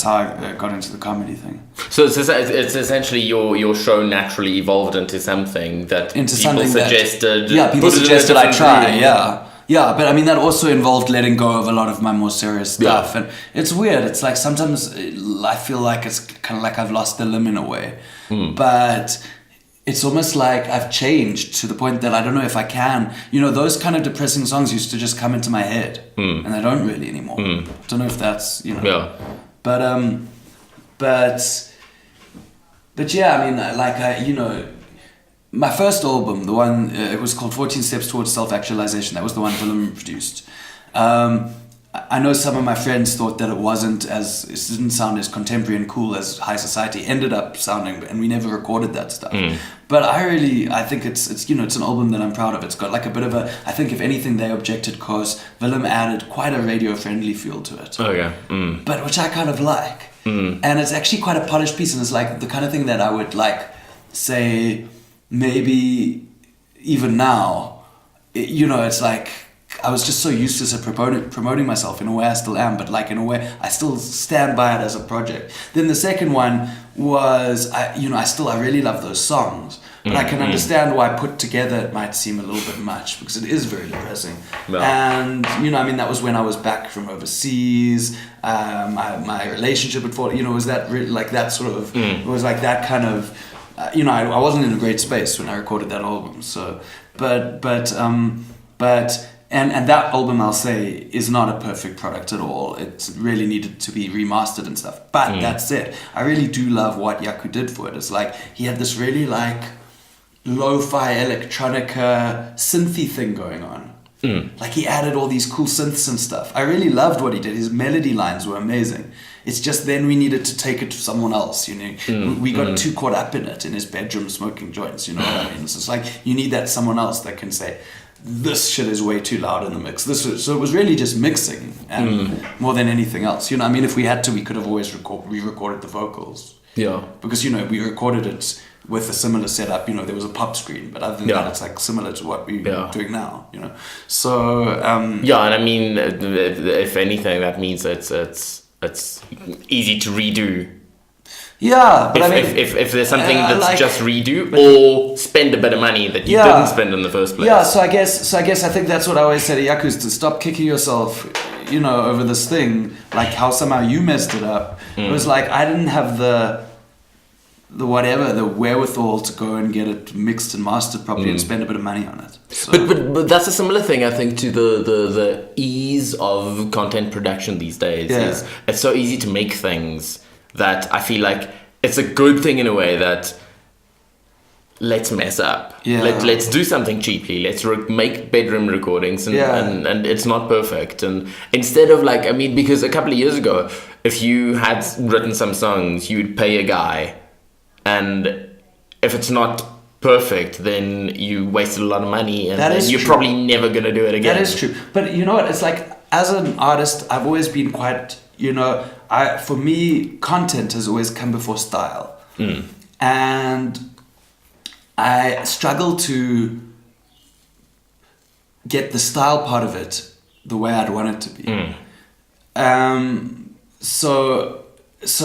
how I got into the comedy thing. So it's essentially your show naturally evolved into something that people suggested. People suggested I try. Yeah, but I mean that also involved letting go of a lot of my more serious stuff, and it's weird. It's like sometimes I feel like it's kind of like I've lost the limb in a way, but it's almost like I've changed to the point that I don't know if I can. Those kind of depressing songs used to just come into my head, and they don't really anymore. I don't know if that's but yeah, I mean, my first album, the one, it was called 14 Steps Towards Self-Actualization. That was the one Willem produced. I know some of my friends thought that it didn't sound as contemporary and cool as High Society ended up sounding, and we never recorded that stuff. But I think it's an album that I'm proud of. It's got like a bit of I think if anything they objected because Willem added quite a radio-friendly feel to it. Oh yeah. But which I kind of like. And it's actually quite a polished piece, and it's like the kind of thing that I would like say, maybe even now, it's like I was just so useless at promoting myself. In a way I still am, but like in a way I still stand by it as a project. Then the second one was I really love those songs, but I can understand why put together it might seem a little bit much, because it is very depressing. And that was when I was back from overseas. My relationship had fallen, was that like that sort of it was like that kind of I wasn't in a great space when I recorded that album. So, but that album, I'll say, is not a perfect product at all. It really needed to be remastered and stuff. But that's it. I really do love what Yaku did for it. It's like he had this really like lo-fi electronica synthy thing going on. Like he added all these cool synths and stuff. I really loved what he did. His melody lines were amazing. It's just then we needed to take it to someone else, We got too caught up in it in his bedroom smoking joints, you know what I mean? So it's like you need that someone else that can say, this shit is way too loud in the mix. So it was really just mixing and more than anything else. If we had to, we could have always re-recorded the vocals. Yeah. Because, we recorded it with a similar setup, there was a pop screen, but other than that, it's like similar to what we're doing now, So and I mean, if anything, that means it's easy to redo. Yeah, but if there's something that's just redo or spend a bit of money that you didn't spend in the first place. Yeah, so I guess I think that's what I always say to Yaku, is to stop kicking yourself, over this thing, like how somehow you messed it up. It was like I didn't have the wherewithal to go and get it mixed and mastered properly and spend a bit of money on it. So. But that's a similar thing, I think, to the ease of content production these days. Yeah. It's so easy to make things that I feel like it's a good thing in a way that let's mess up. Yeah. Let's do something cheaply. Let's make bedroom recordings and it's not perfect. And instead of because a couple of years ago, if you had written some songs, you'd pay a guy, and if it's not perfect, then you wasted a lot of money, and then you're probably never going to do it again. That is true. But you know what? It's like, as an artist, I've always been quite, for me, content has always come before style. and I struggle to get the style part of it the way I'd want it to be. So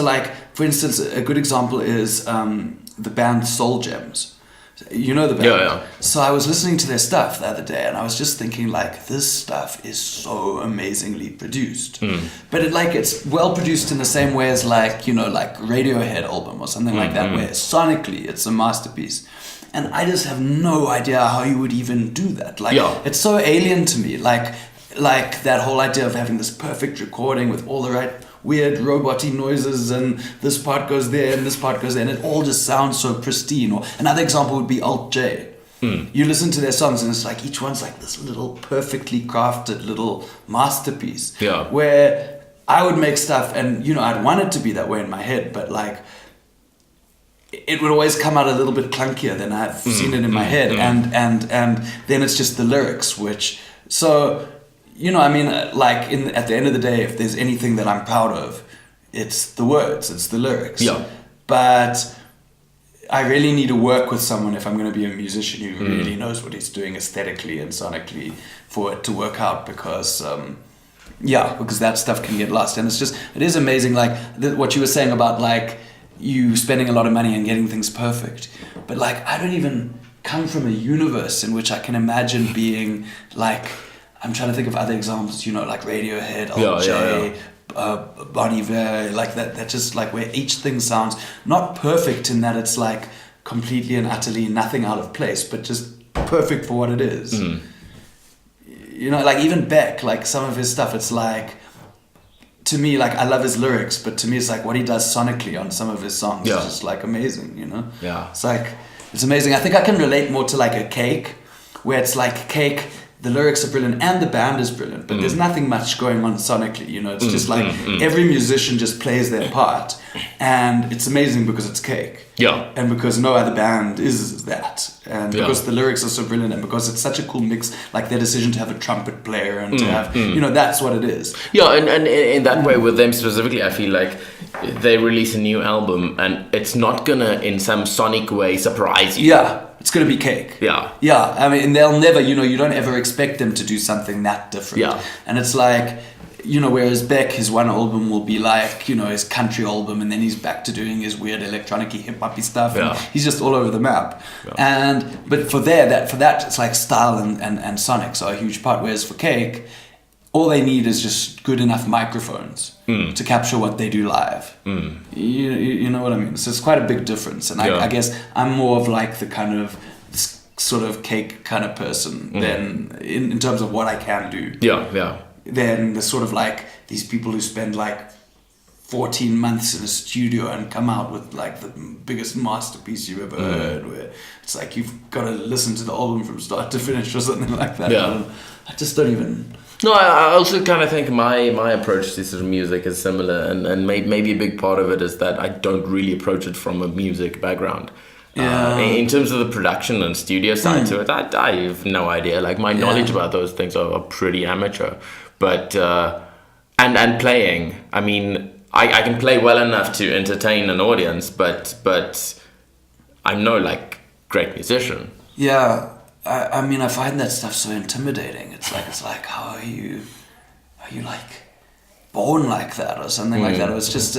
like, for instance, a good example is the band Soul Gems. You know the band? Yeah. So I was listening to their stuff the other day, and I was just thinking, like, this stuff is so amazingly produced. But it's well produced in the same way as, like, you know, like Radiohead album or something like that, where sonically it's a masterpiece. And I just have no idea how you would even do that. Like, it's so alien to me. Like that whole idea of having this perfect recording with all the right weird robot-y noises, and this part goes there and this part goes there, and it all just sounds so pristine. Or another example would be Alt J. You listen to their songs and it's like each one's like this little perfectly crafted little masterpiece. Where I would make stuff and, you know, I'd want it to be that way in my head, but like it would always come out a little bit clunkier than I've seen it in my head. And then it's just the lyrics, which, so, you know, I mean, like at the end of the day, if there's anything that I'm proud of, it's the words, it's the lyrics. But I really need to work with someone if I'm going to be a musician who really knows what he's doing aesthetically and sonically for it to work out, because because that stuff can get lost. And it is amazing, like what you were saying about like you spending a lot of money and getting things perfect. But like, I don't even come from a universe in which I can imagine being like, I'm trying to think of other examples, you know, like Radiohead, Alt J, Bon Iver, like that. That's just like where each thing sounds not perfect in that it's like completely and utterly nothing out of place, but just perfect for what it is. You know, like even Beck, like some of his stuff, it's like, to me, like I love his lyrics, but to me it's like what he does sonically on some of his songs is just like amazing, you know? It's like, it's amazing. I think I can relate more to like a Cake, where it's like Cake, the lyrics are brilliant and the band is brilliant, but there's nothing much going on sonically, you know? It's just like every musician just plays their part, and it's amazing because it's Cake. And because no other band is that. And because the lyrics are so brilliant, and because it's such a cool mix, like their decision to have a trumpet player and to have, you know, that's what it is. And in that way with them specifically, I feel like they release a new album and it's not gonna, in some sonic way, surprise you. It's gonna be Cake. I mean, they'll never, you know, you don't ever expect them to do something that different. And it's like, you know, whereas Beck, his one album will be like, you know, his country album, and then he's back to doing his weird electronic-y hip-hoppy stuff. And he's just all over the map. But for that, it's like style and sonics are a huge part. Whereas for Cake, all they need is just good enough microphones to capture what they do live. You know what I mean? So it's quite a big difference. And I guess I'm more of like the kind of sort of Cake kind of person than in terms of what I can do. Than the sort of like these people who spend like 14 months in a studio and come out with like the biggest masterpiece you've ever heard, where it's like you've got to listen to the album from start to finish or something like that. I just don't even... No, I also kind of think my approach to sort of music is similar, and maybe a big part of it is that I don't really approach it from a music background. In terms of the production and studio side to it, I have no idea. Like my knowledge about those things are pretty amateur. But and playing, I mean, I can play well enough to entertain an audience, but I'm no like great musician. I mean, I find that stuff so intimidating. It's like how are you like born like that or something like that? Or it's just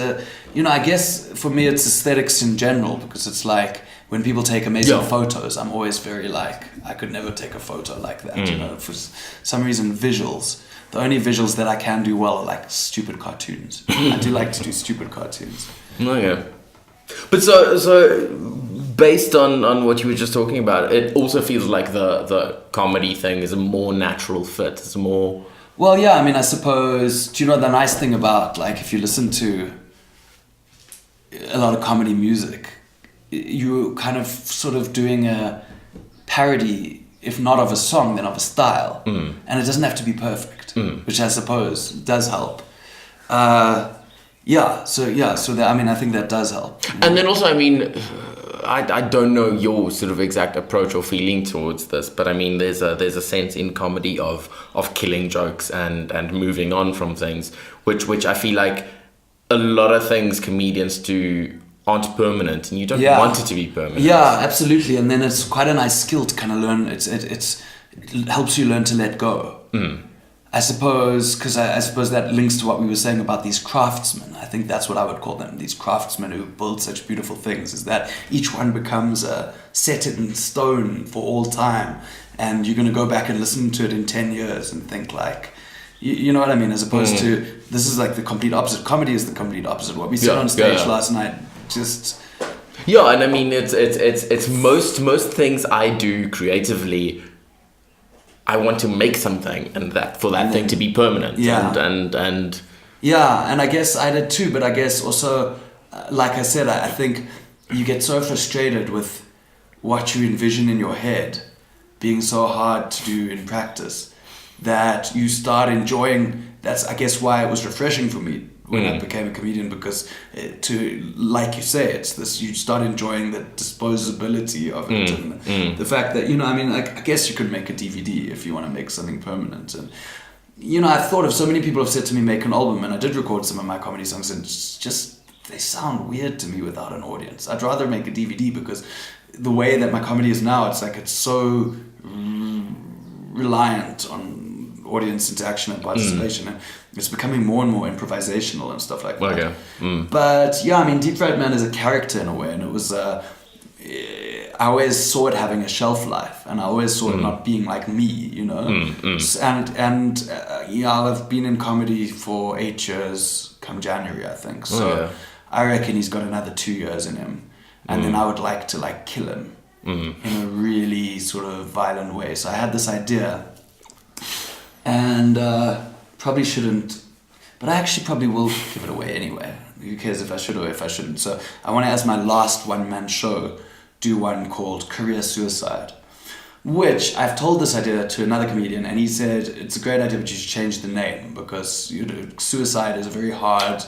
you know, I guess for me it's aesthetics in general, because it's like when people take amazing photos, I'm always very like, I could never take a photo like that. You know, for some reason, visuals. The only visuals that I can do well are like stupid cartoons. I do like to do stupid cartoons. But so based on what you were just talking about, it also feels like the comedy thing is a more natural fit. It's more... Well, yeah, I mean, I suppose, do you know the nice thing about, like, if you listen to a lot of comedy music, you're kind of sort of doing a parody, if not of a song, then of a style. And it doesn't have to be perfect, which I suppose does help. So I mean, I think that does help. And then also, I mean, I don't know your sort of exact approach or feeling towards this, but I mean, there's a sense in comedy of killing jokes and moving on from things, which I feel like a lot of things comedians do aren't permanent, and you don't want it to be permanent. Yeah, absolutely. And then it's quite a nice skill to kind of learn. It helps you learn to let go. I suppose, because I suppose that links to what we were saying about these craftsmen. I think that's what I would call them, these craftsmen who build such beautiful things, is that each one becomes set in stone for all time, and you're going to go back and listen to it in 10 years and think like, you know what I mean, as opposed to, this is like the complete opposite. Comedy is the complete opposite. What we said on stage last night, just... Yeah, and I mean, it's most things I do creatively, I want to make something, and for that thing to be permanent. And yeah, and I guess I did too, but I guess also, like I said, I think you get so frustrated with what you envision in your head being so hard to do in practice that you start enjoying. That's, I guess, why it was refreshing for me when I became a comedian, because like you say, it's this, you start enjoying the disposability of it, and the fact that, I mean, like, I guess you could make a DVD if you want to make something permanent. And I've thought of, so many people have said to me, make an album, and I did record some of my comedy songs, and it's just, they sound weird to me without an audience. I'd rather make a DVD, because the way that my comedy is now, it's like, it's so reliant on audience interaction and participation, and it's becoming more and more improvisational and stuff like that. Okay. But yeah, I mean, Deep Fried Man is a character in a way, and it was I always saw it having a shelf life, and I always saw it not being like me, And I've been in comedy for 8 years come January, I think. So I reckon he's got another 2 years in him, and then I would like to like kill him in a really sort of violent way. So I had this idea, and probably shouldn't, but I actually probably will give it away anyway. Who cares if I should or if I shouldn't? So I want to, as my last one-man show, do one called Career Suicide, which I've told this idea to another comedian, and he said it's a great idea, but you should change the name, because suicide is a very hard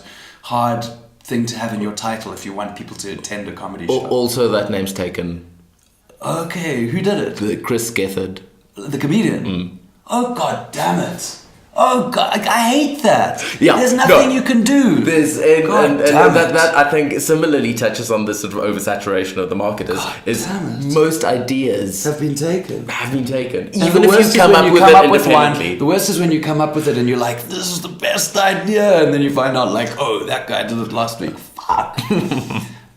thing to have in your title if you want people to attend a comedy show. Also, that name's taken. Okay, who did it? Chris Gethard. The comedian? Oh, god damn it. Oh god, I hate that. Yeah, there's nothing you can do. There's and that I think similarly touches on this sort of oversaturation of the market. Is most ideas have been taken. Even if you come up with it independently. The worst is when you come up with it and you're like, this is the best idea, and then you find out like, oh, that guy did it last week. Fuck.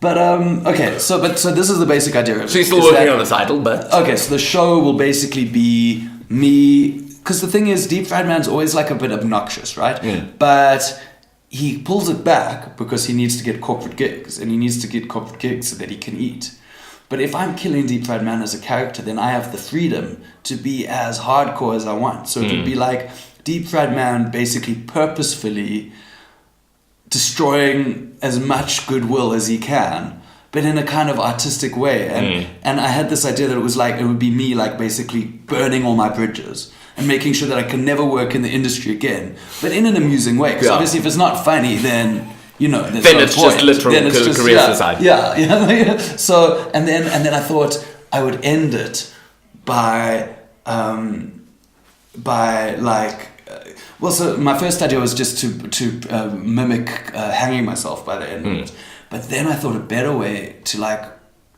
But okay, so this is the basic idea. So you're still working on the title, but okay, so the show will basically be me. Because the thing is, Deep Fried Man's always like a bit obnoxious, right? But he pulls it back because he needs to get corporate gigs, and he needs to get corporate gigs so that he can eat. But if I'm killing Deep Fried Man as a character, then I have the freedom to be as hardcore as I want. So it would be like Deep Fried Man basically purposefully destroying as much goodwill as he can, but in a kind of artistic way. And I had this idea that it would be me like basically burning all my bridges and making sure that I can never work in the industry again, but in an amusing way. Because obviously, if it's not funny, then then it's just literal career suicide. Yeah. So and then I thought I would end it by like. Well, so my first idea was just to mimic hanging myself by the end of it. But then I thought a better way to like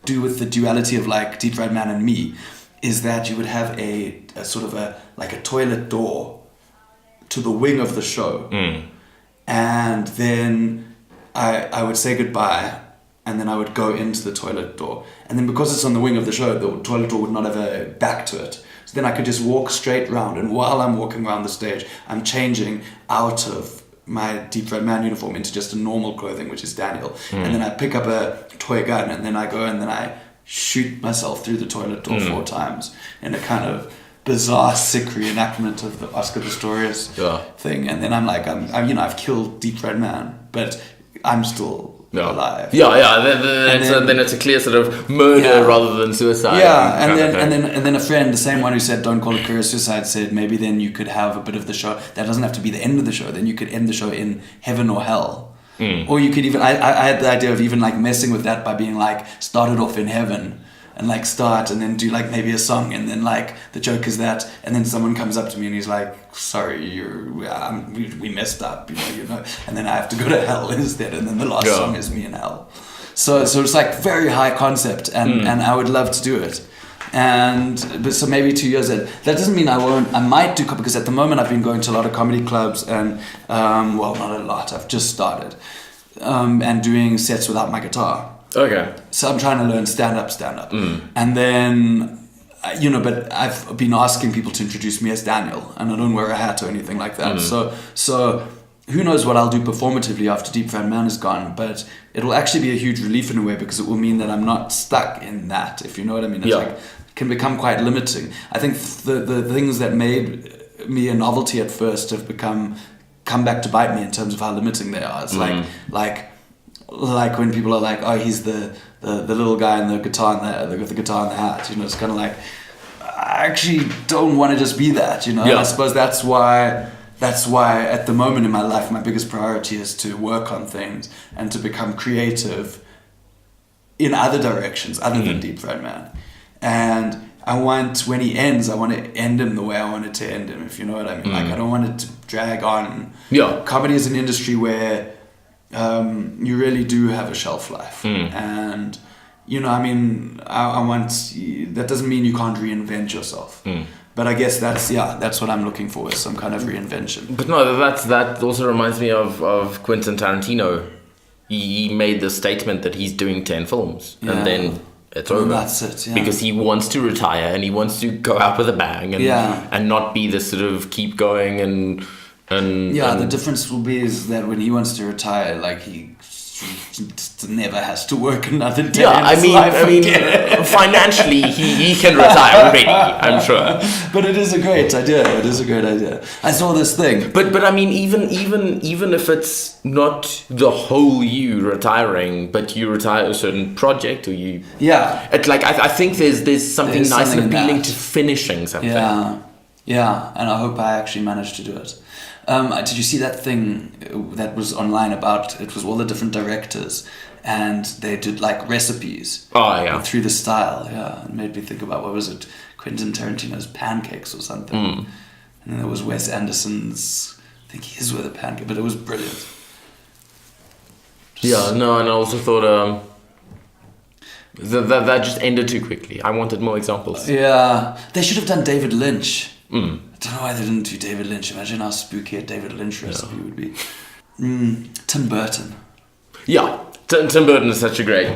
do with the duality of like Deep Fried Man and me is that you would have a sort of a toilet door to the wing of the show, and then I would say goodbye, and then I would go into the toilet door, and then because it's on the wing of the show, the toilet door would not have a back to it. So then I could just walk straight round, and while I'm walking around the stage, I'm changing out of my Deep Fried Man uniform into just a normal clothing, which is Daniel. And then I pick up a toy gun, and then I go and then I shoot myself through the toilet door 4 times in a kind of bizarre, sick reenactment of the Oscar Pistorius thing. And then I'm like, I've killed Deep Fried Man, but I'm still alive. Then it's a clear sort of murder rather than suicide. Yeah, and then a friend, the same one who said don't call it career suicide, said maybe then you could have a bit of the show. That doesn't have to be the end of the show. Then you could end the show in heaven or hell. Or you could even, I had the idea of even like messing with that by being like, start it off in heaven and like start and then do like maybe a song, and then like the joke is that, and then someone comes up to me and he's like, sorry, we messed up, you know, and then I have to go to hell instead, and then the last song is me in hell. So it's like very high concept, and I would love to do it. But so maybe 2 years in. That doesn't mean I won't. I might do, because at the moment I've been going to a lot of comedy clubs and well, not a lot. I've just started and doing sets without my guitar. Okay. So I'm trying to learn stand up, and then but I've been asking people to introduce me as Daniel, and I don't wear a hat or anything like that. So who knows what I'll do performatively after Deep Fried Man is gone, but it'll actually be a huge relief in a way, because it will mean that I'm not stuck in that, if you know what I mean. It's like, it can become quite limiting. I think the things that made me a novelty at first have come back to bite me in terms of how limiting they are. It's like when people are like, oh, he's the little guy in the guitar and the guitar and the hat, it's kind of like, I actually don't want to just be that, And I suppose that's why at the moment in my life, my biggest priority is to work on things and to become creative in other directions other than Deep Fried Man. And when he ends, I want to end him the way I wanted to end him, if you know what I mean. Like, I don't want it to drag on. Yeah. Comedy is an industry where you really do have a shelf life. And, I want, that doesn't mean you can't reinvent yourself. But I guess that's what I'm looking for, is some kind of reinvention. But no, that also reminds me of Quentin Tarantino. He made the statement that he's doing 10 films, and then it's over. That's it, because he wants to retire, and he wants to go out with a bang, and not be this sort of keep going and the difference will be is that when he wants to retire, like he just never has to work another day. I mean, financially, he can retire already, I'm sure. But it is a great idea. I saw this thing. But I mean, even if it's not the whole you retiring, but you retire a certain project, or you it's like I think there's something nice and appealing to finishing something. Yeah, and I hope I actually managed to do it. Did you see that thing that was online about, it was all the different directors, and they did like recipes through the style. It made me think about, what was it, Quentin Tarantino's pancakes or something. And then there was Wes Anderson's, I think his were the pancakes, but it was brilliant. And I also thought that just ended too quickly. I wanted more examples. They should have done David Lynch. I don't know why they didn't do David Lynch. Imagine how spooky a David Lynch recipe would be. Tim Burton. Tim Burton is such a great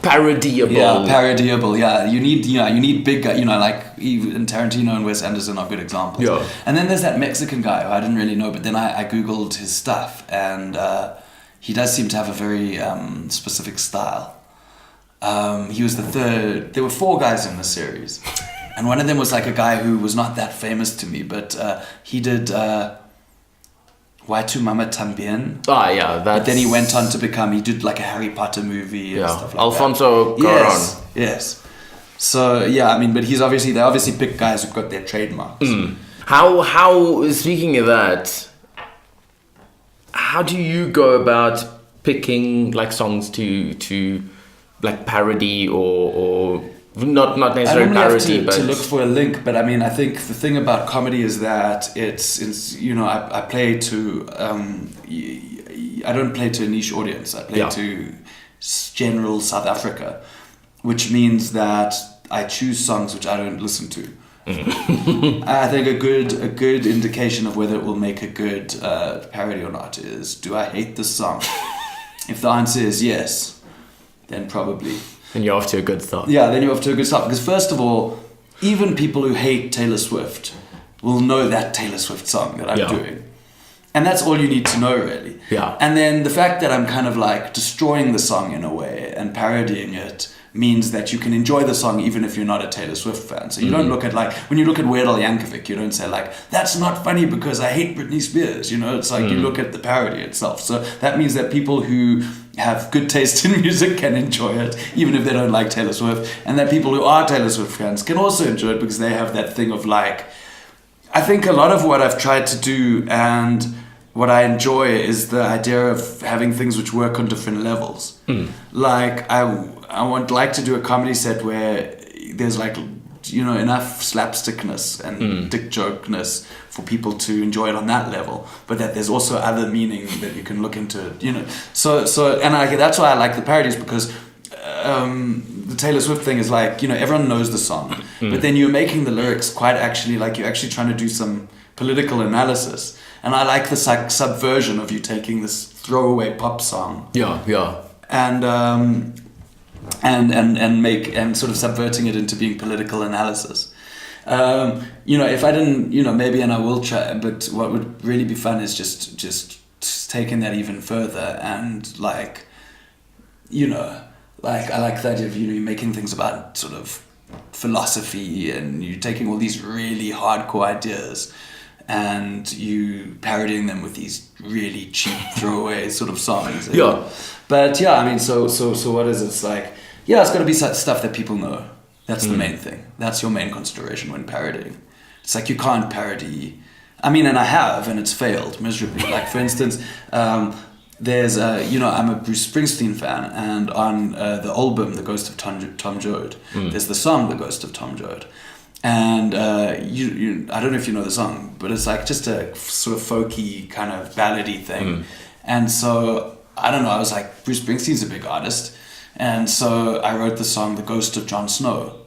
parodiable. Parodiable. You need big guys. Like even Tarantino and Wes Anderson are good examples. And then there's that Mexican guy who I didn't really know, but then I googled his stuff, and he does seem to have a very specific style. He was the third. There were 4 guys in the series. And one of them was like a guy who was not that famous to me, but he did Why Tu Mama Tambien. But then he went on to he did like a Harry Potter movie and stuff like Alfonso that. Cuarón. Yes. So, but they obviously pick guys who've got their trademarks. How, speaking of that, how do you go about picking like songs to like parody or not necessarily parody, but to look for a link. But I think the thing about comedy is that it's I play to I don't play to a niche audience. I play to general South Africa, which means that I choose songs which I don't listen to. I think a good indication of whether it will make a good parody or not is, do I hate this song? If the answer is yes, then probably. And you're off to a good start. Then you're off to a good start. Because first of all, even people who hate Taylor Swift will know that Taylor Swift song that I'm doing. And that's all you need to know, really. And then the fact that I'm kind of like destroying the song in a way and parodying it means that you can enjoy the song even if you're not a Taylor Swift fan. So you don't look at when you look at Weird Al Yankovic, you don't say like, that's not funny because I hate Britney Spears. It's like you look at the parody itself. So that means that people who have good taste in music can enjoy it, even if they don't like Taylor Swift. And that people who are Taylor Swift fans can also enjoy it because they have that thing of like, I think a lot of what I've tried to do and what I enjoy is the idea of having things which work on different levels. Like I would like to do a comedy set where there's like enough slapstickness and dick jokeness for people to enjoy it on that level, but that there's also other meaning that you can look into it, so that's why I like the parodies, because the Taylor Swift thing is like, everyone knows the song, but then you're making the lyrics quite actually, like, you're actually trying to do some political analysis, and I like this like subversion of you taking this throwaway pop song and sort of subverting it into being political analysis. If I didn't, maybe, and I will try, but what would really be fun is just taking that even further, and like, like I like the idea of, you making things about sort of philosophy, and you taking all these really hardcore ideas and you parodying them with these really cheap throwaway sort of songs. But yeah, I mean, so what is it? It's like, it's got to be such stuff that people know. That's the main thing. That's your main consideration when parodying. It's like, you can't parody. I mean, and I have, and it's failed miserably. Like, for instance, there's I'm a Bruce Springsteen fan, and on the album The Ghost of Tom Joad, there's the song The Ghost of Tom Joad. And I don't know if you know the song, but it's like just a sort of folky kind of ballady thing. And so, I don't know, I was like, Bruce Springsteen's a big artist. And so I wrote the song The Ghost of Jon Snow,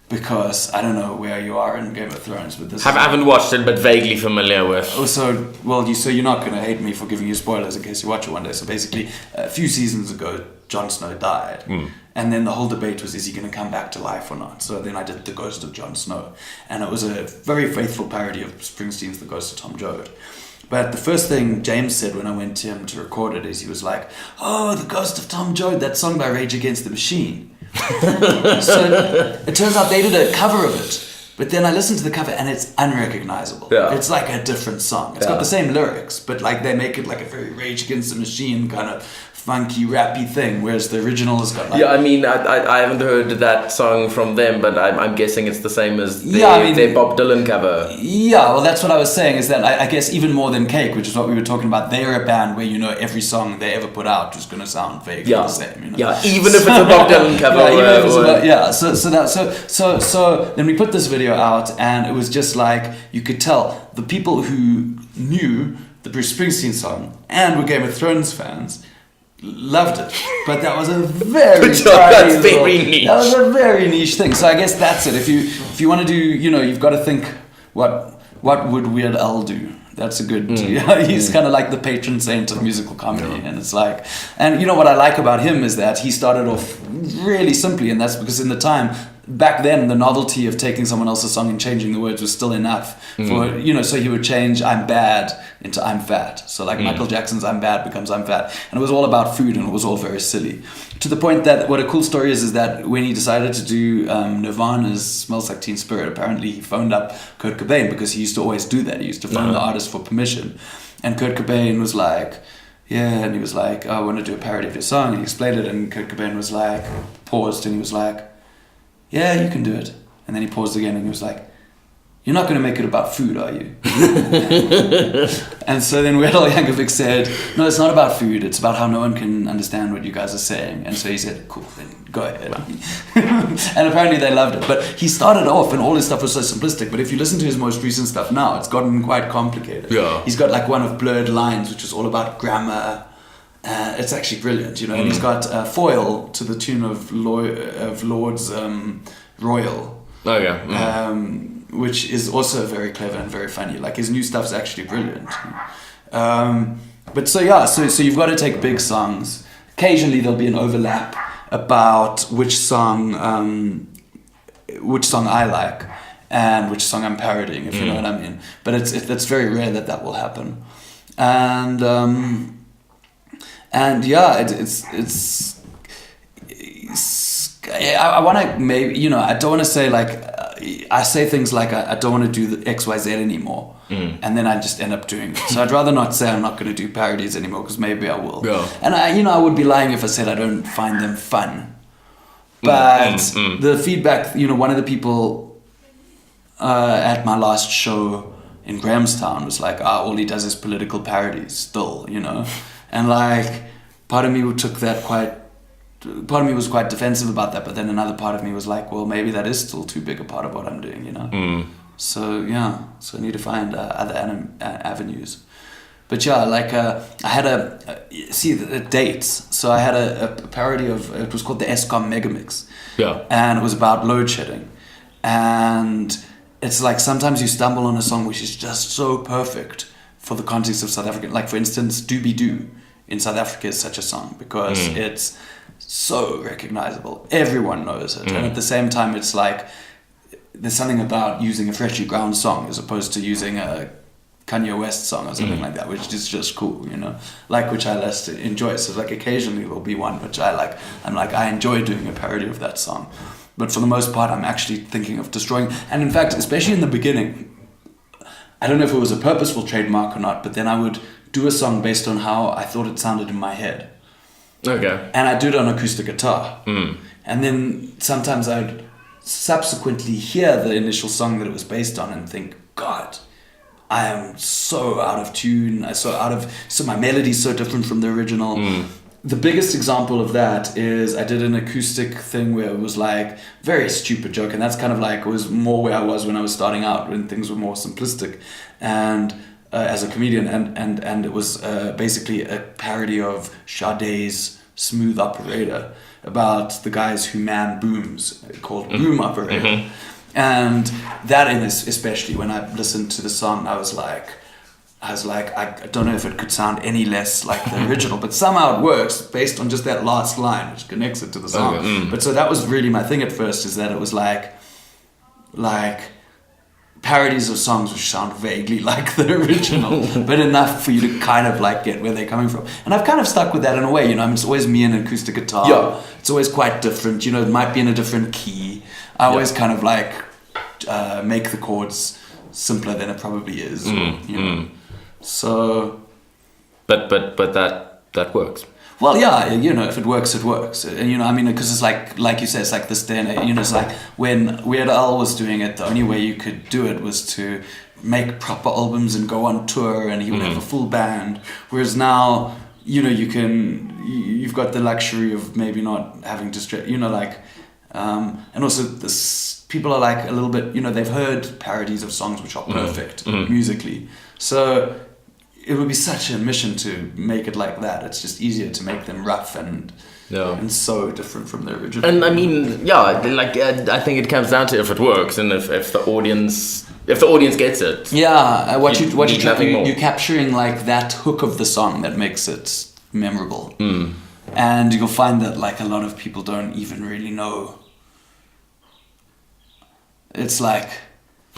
because I don't know where you are in Game of Thrones, but this I haven't watched it, but vaguely familiar with. So you're not going to hate me for giving you spoilers in case you watch it one day. So basically, a few seasons ago, Jon Snow died. And then the whole debate was, is he going to come back to life or not? So then I did The Ghost of Jon Snow. And it was a very faithful parody of Springsteen's The Ghost of Tom Joad. But the first thing James said when I went to him to record it is, he was like, "Oh, The Ghost of Tom Joad, that song by Rage Against the Machine." So it turns out they did a cover of it. But then I listened to the cover and it's unrecognizable. It's like a different song. It's got the same lyrics, but like they make it like a very Rage Against the Machine kind of funky, rappy thing, whereas the original has got like... I mean, I haven't heard that song from them, but I'm guessing it's the same as their Bob Dylan cover. Yeah, well, that's what I was saying, is that I guess even more than Cake, which is what we were talking about, they're a band where, every song they ever put out is going to sound vaguely the same. Yeah, even if it's a Bob Dylan cover. So then we put this video out, and it was just like, you could tell the people who knew the Bruce Springsteen song and were Game of Thrones fans loved it, but that was a very niche. That was a very niche thing. So I guess that's it. If you want to do, you've got to think what would Weird Al do. That's a good. He's kind of like the patron saint of musical comedy, and it's like, and what I like about him is that he started off really simply, and that's because in the time. Back then, the novelty of taking someone else's song and changing the words was still enough for, so he would change "I'm bad" into "I'm fat." So like Michael Jackson's "I'm bad" becomes "I'm fat." And it was all about food, and it was all very silly. To the point that what a cool story is that when he decided to do Nirvana's "Smells Like Teen Spirit," apparently he phoned up Kurt Cobain, because he used to always do that. He used to phone the artist for permission. And Kurt Cobain was like, and he was like, "Oh, I want to do a parody of your song." And he explained it, and Kurt Cobain was like, paused, and he was like, "Yeah, you can do it." And then he paused again and he was like, "You're not going to make it about food, are you?" And so then Weird Al Yankovic said, "No, it's not about food. It's about how no one can understand what you guys are saying." And so he said, "Cool, then go ahead." And apparently they loved it. But he started off and all his stuff was so simplistic. But if you listen to his most recent stuff now, it's gotten quite complicated. He's got like one of Blurred Lines, which is all about grammar. It's actually brilliant, and he's got Foil to the tune of Lord's Royal. Oh yeah. Which is also very clever and very funny. Like his new stuff's actually brilliant. But so you've got to take big songs. Occasionally there'll be an overlap about which song I like and which song I'm parodying, if you know what I mean. But it's very rare that will happen. And yeah, it's I want to maybe, I don't want to say like, I say things like I don't want to do the XYZ anymore, and then I just end up doing it. So I'd rather not say I'm not going to do parodies anymore, because maybe I will. And I would be lying if I said I don't find them fun. But the feedback, one of the people at my last show in Grahamstown was like, all he does is political parodies still, and like, part of me took that quite part of me was quite defensive about that, but then another part of me was like, well, maybe that is still too big a part of what I'm doing, you know? So so I need to find other avenues. But yeah, like I had the dates. So I had a parody of, it was called the ESCOM Megamix. Yeah. And it was about load shedding. And it's like sometimes you stumble on a song which is just so perfect for the context of South Africa. Like for instance, Doobie Doo in South Africa is such a song because it's so recognizable. Everyone knows it. And at the same time, it's like there's something about using a freshly ground song as opposed to using a Kanye West song or something like that, which is just cool, you know, like which I less enjoy. So like occasionally there'll be one which I like. I'm like, I enjoy doing a parody of that song, but for the most part, I'm actually thinking of destroying. And in fact, especially in the beginning, I don't know if it was a purposeful trademark or not, but then I would do a song based on how I thought it sounded in my head. Okay. And I do it on acoustic guitar. And then sometimes I'd subsequently hear the initial song that it was based on and think, God, I am so out of tune. So my melody's so different from the original. The biggest example of that is I did an acoustic thing where it was like very stupid joke, and that's kind of like, it was more where I was when I was starting out, when things were more simplistic, and as a comedian, and it was basically a parody of Sade's Smooth Operator, about the guys who man booms, called Boom Operator. And that especially when I listened to the song, I was like, I don't know if it could sound any less like the original, but somehow it works based on just that last line, which connects it to the song. But so that was really my thing at first, is that it was like parodies of songs which sound vaguely like the original, but enough for you to kind of like get where they're coming from. And I've kind of stuck with that in a way, you know. I mean, it's always me and an acoustic guitar. Yeah. It's always quite different, you know. It might be in a different key. I always kind of like make the chords simpler than it probably is, you know. So, but that works. Well, yeah, you know, if it works, it works. And, you know, I mean, because it's like you said, it's like this day and age, you know, it's like when Weird Al was doing it, the only way you could do it was to make proper albums and go on tour, and he would have a full band. Whereas now, you know, you've got the luxury of maybe not having to, you know, like, and also people are like a little bit, you know, they've heard parodies of songs which are perfect musically. So it would be such a mission to make it like that. It's just easier to make them rough and so different from the original. And I mean, I think it comes down to if it works and if the audience gets it. Yeah, you're capturing like that hook of the song that makes it memorable. And you'll find that like a lot of people don't even really know. It's like,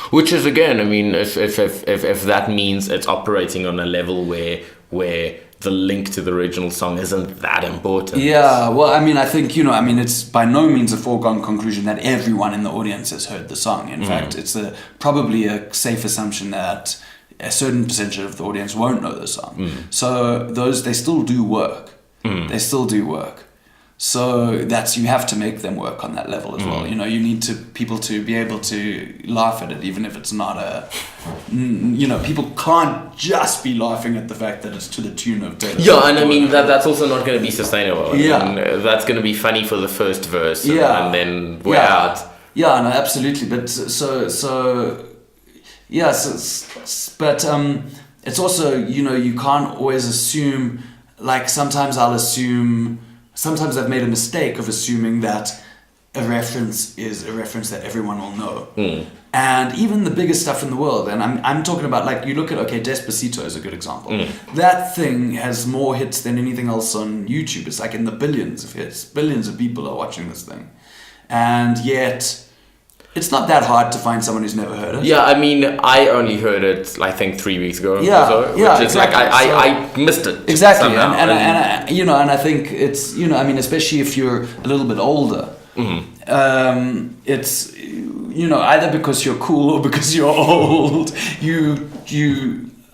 which is, again, I mean, if that means it's operating on a level where the link to the original song isn't that important. Yeah, well, I mean, I think, you know, I mean, it's by no means a foregone conclusion that everyone in the audience has heard the song. In fact, it's probably a safe assumption that a certain percentage of the audience won't know the song. So they still do work. They still do work. So you have to make them work on that level as well. You know, you need people to be able to laugh at it, even if it's not you know, people can't just be laughing at the fact that it's to the tune of Taylor Swift. Yeah, and I mean, that's also not going to be sustainable. Yeah. I mean, that's going to be funny for the first verse, and then we're out. Yeah, no, absolutely. But but it's also, you know, you can't always assume, like sometimes I've made a mistake of assuming that a reference is a reference that everyone will know. And even the biggest stuff in the world, and I'm talking about, like, you look at, Despacito is a good example. That thing has more hits than anything else on YouTube. It's like in the billions of hits. Billions of people are watching this thing. And yet, it's not that hard to find someone who's never heard it. Yeah, I mean, I only heard it, I think, 3 weeks ago. Yeah, or so, yeah, which is exactly. like, I missed it. Exactly, somehow. and I, you know, and I think it's, you know, I mean, especially if you're a little bit older, it's, you know, either because you're cool or because you're old, you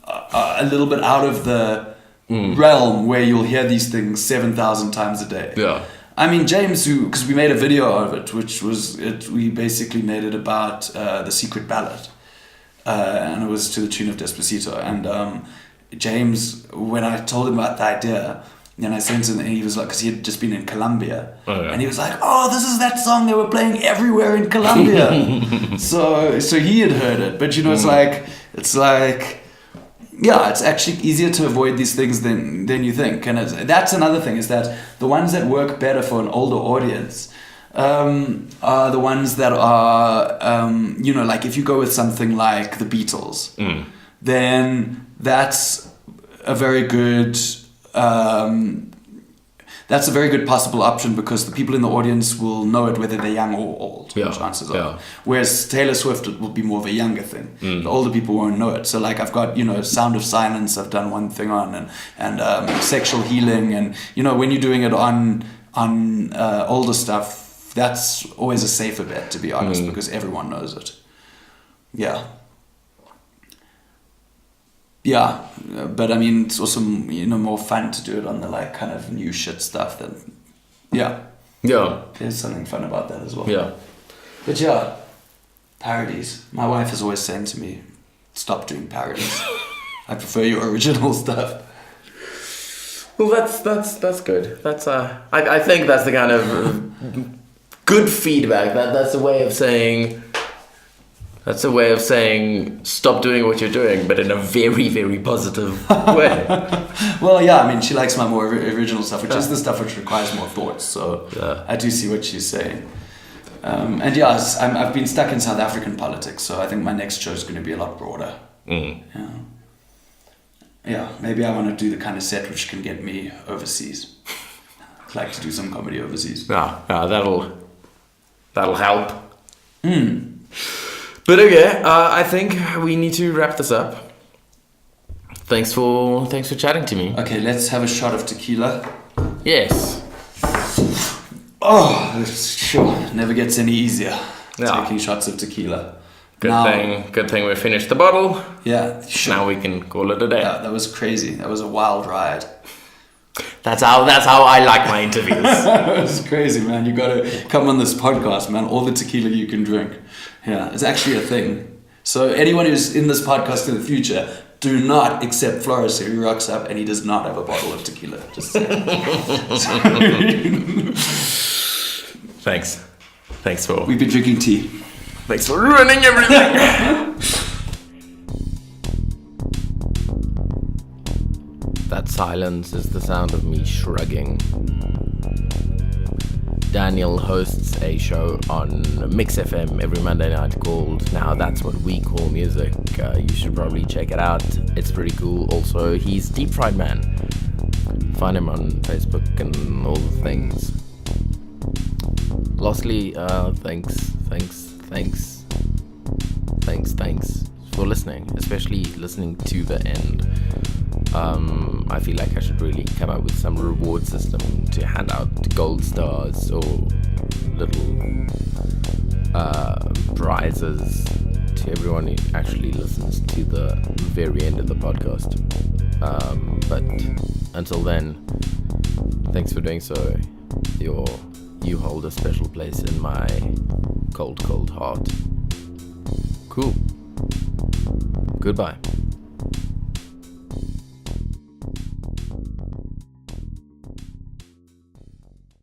are a little bit out of the realm where you'll hear these things 7,000 times a day. Yeah. I mean, James, because we made a video of it, we basically made it about the secret ballad, and it was to the tune of Despacito. And James, when I told him about the idea, And I sent him, and he was like, because he had just been in Colombia, yeah. and he was like, "Oh, this is that song they were playing everywhere in Colombia." so he had heard it, but it's like, yeah, it's actually easier to avoid these things than you think, and that's another thing, is that the ones that work better for an older audience are the ones that are, like if you go with something like the Beatles, then that's a very good. That's a very good possible option, because the people in the audience will know it whether they're young or old. Yeah, chances yeah. are. Whereas Taylor Swift, it will be more of a younger thing. The older people won't know it. So like I've got Sound of Silence. I've done one thing on, and Sexual Healing, and when you're doing it on older stuff, that's always a safer bet, to be honest, because everyone knows it. Yeah. Yeah, but I mean, it's also more fun to do it on the like kind of new shit stuff. Than, yeah, there's something fun about that as well. Yeah, but yeah, parodies. My wife is always saying to me, "Stop doing parodies. I prefer your original stuff." Well, that's good. That's I think that's the kind of good feedback. That's a way of saying. That's a way of saying stop doing what you're doing, but in a very, very positive way. Well, yeah, I mean, she likes my more original stuff, which is the stuff which requires more thought. So I do see what she's saying. And yeah, I've been stuck in South African politics, so I think my next show is going to be a lot broader. Yeah, maybe I want to do the kind of set which can get me overseas. I'd like to do some comedy overseas. Yeah, that'll help. But okay, I think we need to wrap this up. Thanks for chatting to me. Okay, let's have a shot of tequila. Yes. Oh, sure. Never gets any easier. Taking shots of tequila. Good thing we finished the bottle. Yeah, sure. Now we can call it a day. Yeah, that was crazy. That was a wild ride. That's how I like my interviews. That was crazy, man. You gotta come on this podcast, man. All the tequila you can drink. Yeah, it's actually a thing. So anyone who's in this podcast in the future, do not accept Flores here. He rocks up and he does not have a bottle of tequila. Just saying. Thanks for... We've been drinking tea. Thanks for ruining everything. That silence is the sound of me shrugging. Daniel hosts a show on Mix FM every Monday night called Now That's What We Call Music. You should probably check it out. It's pretty cool. Also, he's Deep Fried Man. Find him on Facebook and all the things. Lastly, thanks for listening, especially listening to the end. I feel like I should really come up with some reward system to hand out gold stars or little prizes to everyone who actually listens to the very end of the podcast. But until then, thanks for doing so. You hold a special place in my cold, cold heart. Cool. Goodbye.